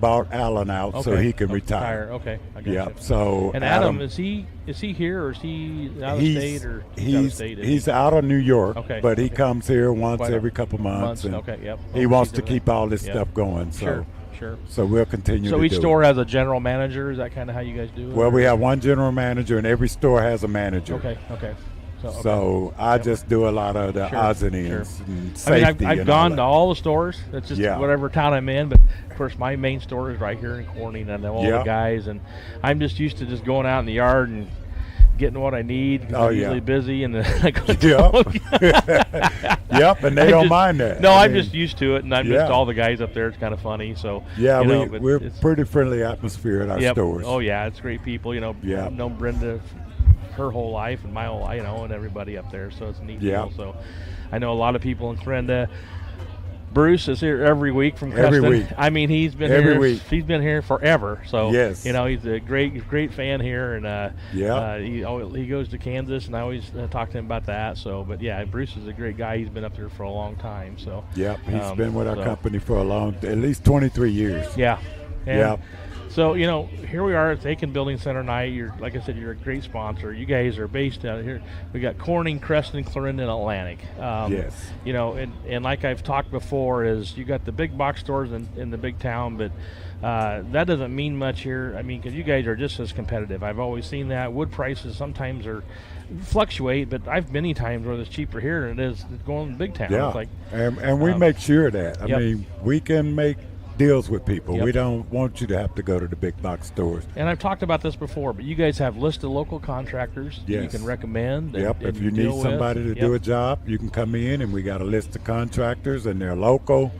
S8: bought Alan out so he can retire.
S1: Okay. I got you.
S8: So
S1: and Adam, is he here or is he out of state or
S8: he's
S1: out of state?
S8: He's out of New York, but he comes here once
S1: Quite
S8: every couple months. And
S1: Yep.
S8: He wants to keep all this stuff going. So
S1: Sure.
S8: So we'll continue.
S1: So
S8: to
S1: each
S8: do
S1: store
S8: it.
S1: has a general manager. Is that kind of how you guys do it?
S8: Well, we have one general manager, and every store has a manager.
S1: Okay.
S8: So I just do a lot of the odds and ends and
S1: I mean,
S8: safety.
S1: I've gone to all the stores. It's just whatever town I'm in. But of course, my main store is right here in Corning. I know all the guys, and I'm just used to just going out in the yard and getting what I need. I'm usually busy, and then I go.
S8: Yep, and they don't mind that.
S1: No, I'm just used to it, and I'm just all the guys up there. It's kind of funny. So
S8: we're pretty friendly atmosphere at our stores.
S1: Oh yeah, it's great people. I've known Brenda her whole life and my whole life, and everybody up there. So it's a neat deal. So I know a lot of people in Clarinda. Bruce is here every week from Custon.
S8: Every week.
S1: I mean, he's been
S8: every
S1: here.
S8: Week.
S1: He's been here forever. So
S8: yes,
S1: he's a great fan here, and he goes to Kansas, and I always talk to him about that. So, but Bruce is a great guy. He's been up there for a long time. So
S8: he's been with our company for at least 23 years.
S1: Yeah. So, here we are at the Akin Building Center night. Like I said, you're a great sponsor. You guys are based out here. We got Corning, Creston, Clarinda, and Atlantic.
S8: Yes.
S1: And like I've talked before, is you got the big box stores in the big town, but that doesn't mean much here. I mean, because you guys are just as competitive. I've always seen that. Wood prices sometimes fluctuate, but I've many times where it's cheaper here than it is going to the big town.
S8: Yeah,
S1: it's like,
S8: and we make sure that. I mean, we can make deals with people. We don't want you to have to go to the big box stores.
S1: And I've talked about this before, but you guys have listed local contractors that you can recommend.
S8: If you need somebody to do a job, you can come in, and we got a list of contractors, and they're local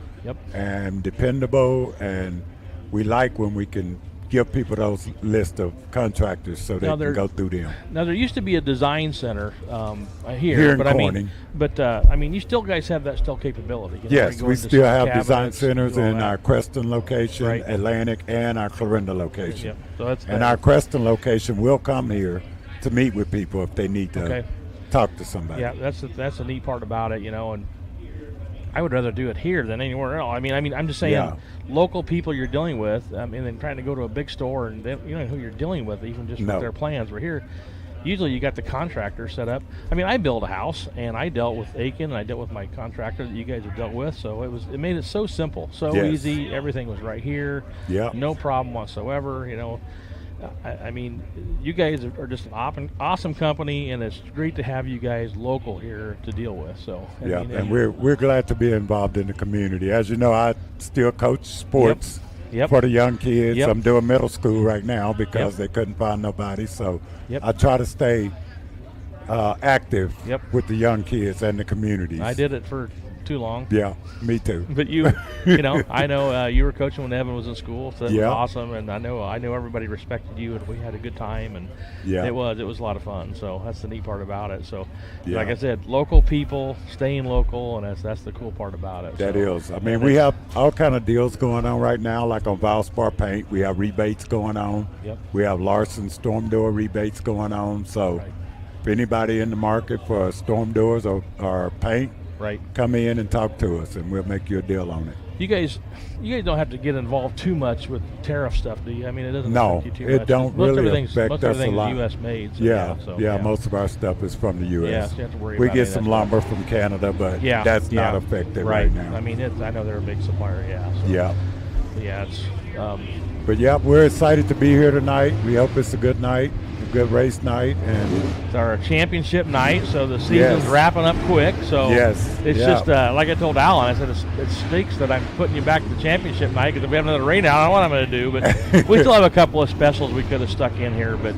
S8: and dependable, and we like when we can give people those list of contractors so they can go through them.
S1: Now, there used to be a design center
S8: here in
S1: but
S8: Corning.
S1: You still guys have that capability.
S8: Yes, we still have design centers in our Creston location, Atlantic, and our Clarinda location.
S1: So
S8: our Creston location will come here to meet with people if they need to talk to somebody.
S1: Yeah, that's the neat part about it, and I would rather do it here than anywhere else. I mean, I'm just saying, local people you're dealing with, and then trying to go to a big store and you know who you're dealing with, even just with their plans. We're here. Usually, you got the contractor set up. I mean, I built a house, and I dealt with Akin, and I dealt with my contractor that you guys have dealt with. So it made it so simple, so easy. Everything was right here.
S8: Yeah.
S1: No problem whatsoever. I mean, you guys are just an awesome company, and it's great to have you guys local here to deal with. So
S8: and we're glad to be involved in the community. As you know, I still coach sports for the young kids. I'm doing middle school right now because they couldn't find nobody. So I try to stay active with the young kids and the communities.
S1: I did it for too long.
S8: Yeah, me too.
S1: But you know, I know you were coaching when Evan was in school, so that was awesome. And I know everybody respected you, and we had a good time, and it was a lot of fun. So that's the neat part about it. So, like I said, local people staying local, and that's the cool part about it.
S8: That is. I mean, we have all kind of deals going on right now, like on Valspar Paint. We have rebates going on. We have Larson Storm Door rebates going on. So, if anybody in the market for storm doors or paint, come in and talk to us, and we'll make you a deal on it.
S1: You guys don't have to get involved too much with tariff stuff, do you? I mean, it doesn't affect you too much.
S8: It don't really affect us a lot.
S1: U.S. made. So
S8: most of our stuff is from the U.S.
S1: Yeah, so you have to worry
S8: we
S1: about
S8: get some lumber from Canada, but that's not affected right now.
S1: I mean, I know they're a big supplier, it's
S8: But we're excited to be here tonight. We hope it's a good night, a good race night, and
S1: it's our championship night. So the season's wrapping up quick. So it's just like I told Alan. I said it stinks that I'm putting you back to the championship night because if we have another rain out, I don't know what I'm going to do. But we still have a couple of specials we could have stuck in here. But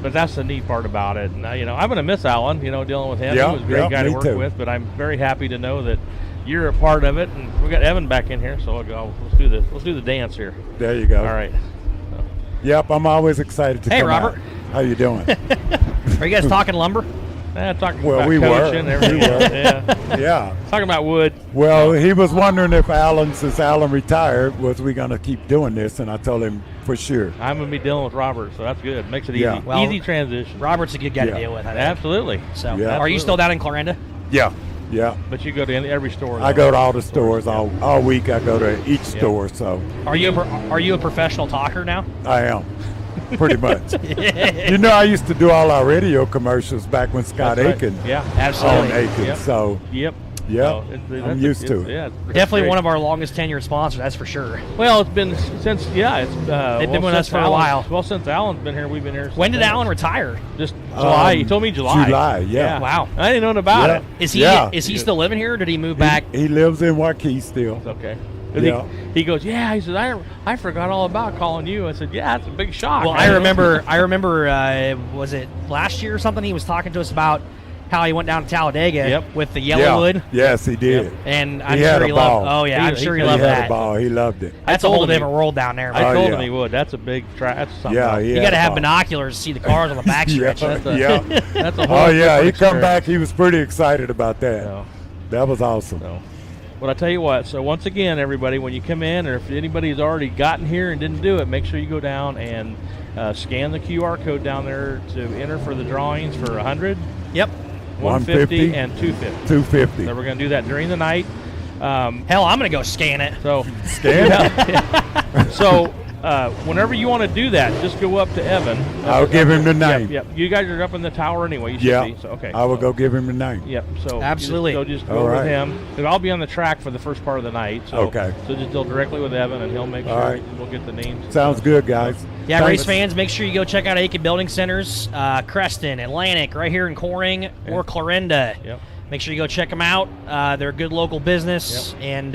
S1: but that's the neat part about it. And I'm going to miss Alan. Dealing with him. He was a great guy to work with. But I'm very happy to know that you're a part of it, and we got Evan back in here, so let's do the dance here.
S8: There you go.
S1: All right.
S8: I'm always excited to come
S2: Robert.
S8: out. How you doing?
S2: Are you guys talking lumber?
S1: Talking about
S8: we
S1: coaching
S8: were.
S1: and everything.
S8: Yeah.
S1: Talking about wood.
S8: Well, he was wondering if since Alan retired, was we going to keep doing this, and I told him for sure.
S1: I'm going to be dealing with Robert, so that's good. Makes it easy.
S2: Well,
S1: easy transition.
S2: Robert's a good guy to deal with.
S1: Absolutely.
S2: So, are you still down in Clarinda?
S8: Yeah. Yeah.
S1: But you go to every store.
S8: I go to all the stores all week. I go to each store. So.
S2: Are you a professional talker now?
S8: I am, pretty much. I used to do all our radio commercials back when Scott Akin.
S2: Yeah, absolutely.
S8: Owned Akin. So.
S1: Yep.
S8: Yeah, I'm used to it.
S1: Yeah,
S2: definitely one of our longest tenured sponsors, that's for sure.
S1: Well, it's been since
S2: they've been with us for a while.
S1: Well, since Alan's been here, we've been here.
S2: When did Alan retire?
S1: Just July. He told me July.
S8: July, yeah.
S2: Wow.
S1: I didn't know about it.
S2: Is he still living here, or did he move back?
S8: He lives in Waukee still.
S1: It's okay. He goes, he says, I forgot all about calling you. I said, that's a big shock.
S2: Well, I remember, was it last year or something? He was talking to us about how he went down to Talladega with the Yellowwood.
S8: Yes, he did.
S2: Yep. And I'm sure he loved. Oh yeah, I'm sure he loved that.
S8: He had a ball. He loved it.
S2: That's a whole different world down there.
S1: I told him he would. That's a big track. That's something.
S8: Yeah,
S2: you got to have binoculars to see the cars on the backstretch.
S1: That's a whole.
S8: He come back. He was pretty excited about that. That was awesome.
S1: Well, I tell you what. So once again, everybody, when you come in, or if anybody's already gotten here and didn't do it, make sure you go down and scan the QR code down there to enter for the drawings for 100.
S2: Yep.
S1: 150 and 250.
S8: 250.
S1: So we're going to do that during the night.
S2: Hell, I'm going to go scan it.
S1: So
S8: scan it.
S1: So whenever you want to do that, just go up to Evan.
S8: I'll give him the name.
S1: Yep. You guys are up in the tower anyway. You should be. So, okay.
S8: I will go give him the name.
S1: Yep. So
S2: absolutely.
S1: Just go with him. Because I'll be on the track for the first part of the night. So, So just deal directly with Evan, and he'll make sure we'll get the names.
S8: Sounds good, guys.
S2: Yeah, Thanks. Race fans, make sure you go check out Akin Building Centers, Creston, Atlantic, right here in Coring or Clarinda.
S1: Yep.
S2: Make sure you go check them out. They're a good local business, and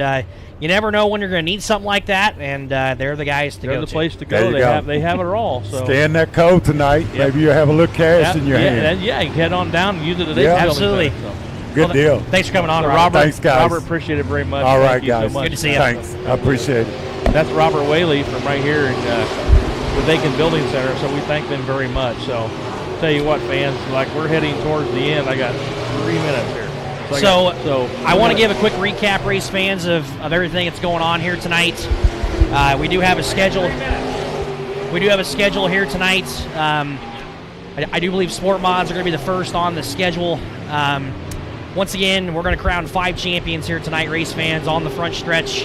S2: you never know when you're going to need something like that, and they're the guys to go to.
S1: They're the place to go. They have it all. So
S8: scan that code tonight. Yep. Maybe you'll have a little cash in your hand.
S1: Yeah, you can head on down and use it today.
S2: Absolutely.
S8: Good deal.
S2: Thanks for coming on,
S1: Robert.
S8: Thanks, guys.
S1: Robert, appreciate it very much.
S8: All right,
S1: Thank you
S8: guys.
S1: so much.
S2: Good to see you.
S8: Thanks. I appreciate it.
S1: That's Robert Whaley from right here in the Akin Building Center, so we thank them very much. So, tell you what, fans, like we're heading towards the end. I got 3 minutes here.
S2: So I want to give a quick recap, race fans, of everything that's going on here tonight. We do have a schedule. We do have a schedule here tonight. I do believe Sport Mods are going to be the first on the schedule. Once again, we're going to crown 5 champions here tonight, race fans, on the front stretch.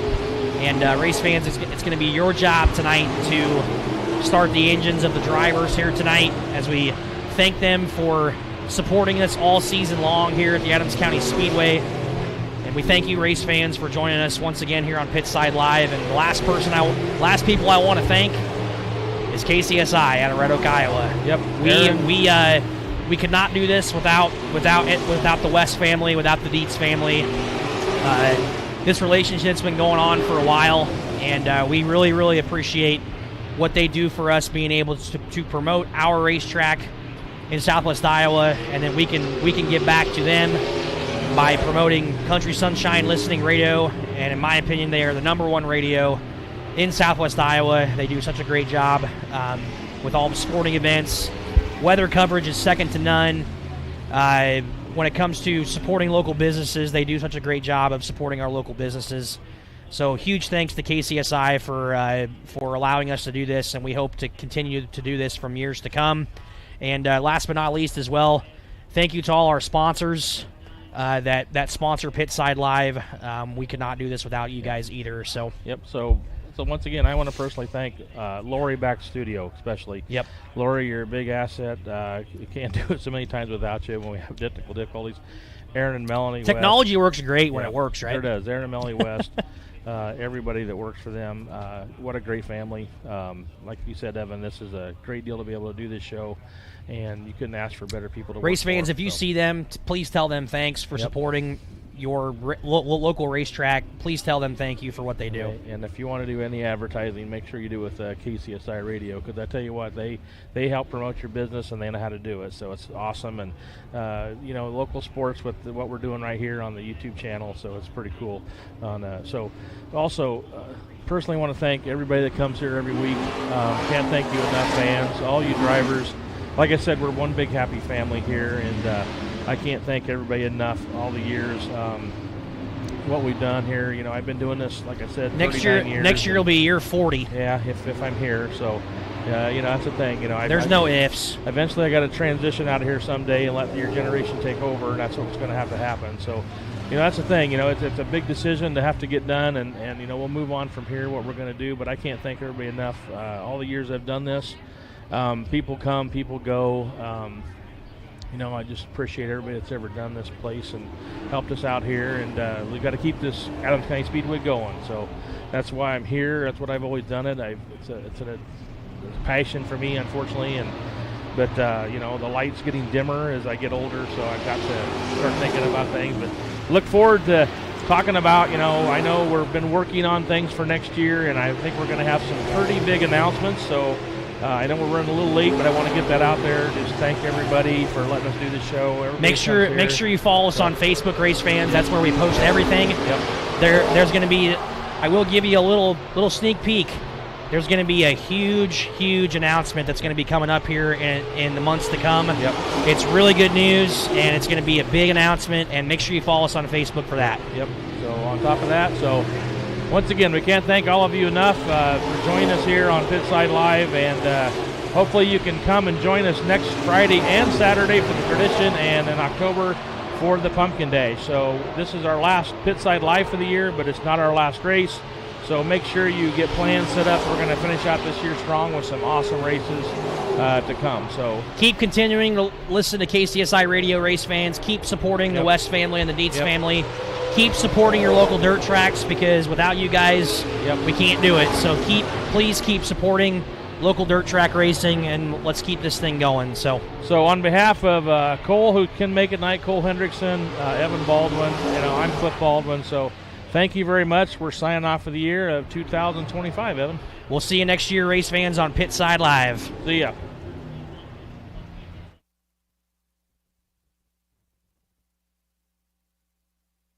S2: And race fans, it's going to be your job tonight to start the engines of the drivers here tonight as we thank them for supporting us all season long here at the Adams County Speedway. And we thank you, race fans, for joining us once again here on Pitside Live. And the last people I want to thank is KCSI out of Red Oak, Iowa.
S1: Yep.
S2: We could not do this without the West family, without the Dietz family. This relationship's been going on for a while, and we really, really appreciate what they do for us, being able to promote our racetrack in Southwest Iowa, and then we can give back to them by promoting Country Sunshine Listening Radio. And in my opinion, they are the #1 radio in Southwest Iowa. They do such a great job with all the sporting events. Weather coverage is second to none. When it comes to supporting local businesses, they do such a great job of supporting our local businesses. So huge thanks to KCSI for allowing us to do this, and we hope to continue to do this from years to come. And last but not least as well, thank you to all our sponsors that sponsor Pitside Live. We could not do this without you guys either. So
S1: So once again, I want to personally thank Lori back studio, especially.
S2: Yep.
S1: Lori, you're a big asset. You can't do it so many times without you when we have technical difficulties. Aaron and Melanie
S2: Technology
S1: West.
S2: works great when it works, right?
S1: Sure does. Aaron and Melanie West, everybody that works for them. What a great family. Like you said, Evan, this is a great deal to be able to do this show, and you couldn't ask for better people to work
S2: Race fans,
S1: for,
S2: if you see them, please tell them thanks for supporting your local racetrack. Please tell them thank you for what they do.
S1: Okay. And if you want to do any advertising, make sure you do with KCSI Radio, because I tell you what, they help promote your business and they know how to do it. So it's awesome, and local sports with what we're doing right here on the YouTube channel. So it's pretty cool. So also, personally, want to thank everybody that comes here every week. Can't thank you enough, fans, all you drivers. Like I said, we're one big happy family here, and I can't thank everybody enough all the years, what we've done here. I've been doing this, like I said,
S2: next year will be year 40.
S1: Yeah, if I'm here. So, that's the thing.
S2: There's no ifs.
S1: Eventually, I got to transition out of here someday and let your generation take over, and that's what's going to have to happen. So, that's the thing. It's a big decision to have to get done, and we'll move on from here, what we're going to do. But I can't thank everybody enough. All the years I've done this, people come, people go. I just appreciate everybody that's ever done this place and helped us out here, and we've got to keep this Adams County Speedway going. So that's why I'm here. That's what I've always done it. It's a passion for me, unfortunately, but the light's getting dimmer as I get older, so I've got to start thinking about things. But look forward to talking about, I know we've been working on things for next year, and I think we're going to have some pretty big announcements. So I know we're running a little late, but I want to get that out there. Just thank everybody for letting us do the show. Everybody
S2: make sure you follow us on Facebook, Race Fans. That's where we post everything.
S1: Yep.
S2: There's going to be, I will give you a little sneak peek. There's going to be a huge announcement that's going to be coming up here in the months to come.
S1: Yep.
S2: It's really good news, and it's going to be a big announcement. And make sure you follow us on Facebook for that.
S1: Yep. So on top of that, once again, we can't thank all of you enough for joining us here on Pitside Live, and hopefully you can come and join us next Friday and Saturday for the tradition, and in October for the Pumpkin Day. So this is our last Pitside Live for the year, but it's not our last race. So make sure you get plans set up. We're going to finish out this year strong with some awesome races to come. So
S2: keep continuing to listen to KCSI Radio, Race Fans. Keep supporting the West family and the Dietz family. Keep supporting your local dirt tracks, because without you guys, we can't do it. So please keep supporting local dirt track racing, and let's keep this thing going. So
S1: on behalf of Cole, who can make it tonight, Cole Hendrickson, Evan Baldwin, I'm Cliff Baldwin. So thank you very much. We're signing off for the year of 2025, Evan.
S2: We'll see you next year, Race Fans, on Pitside Live.
S1: See ya.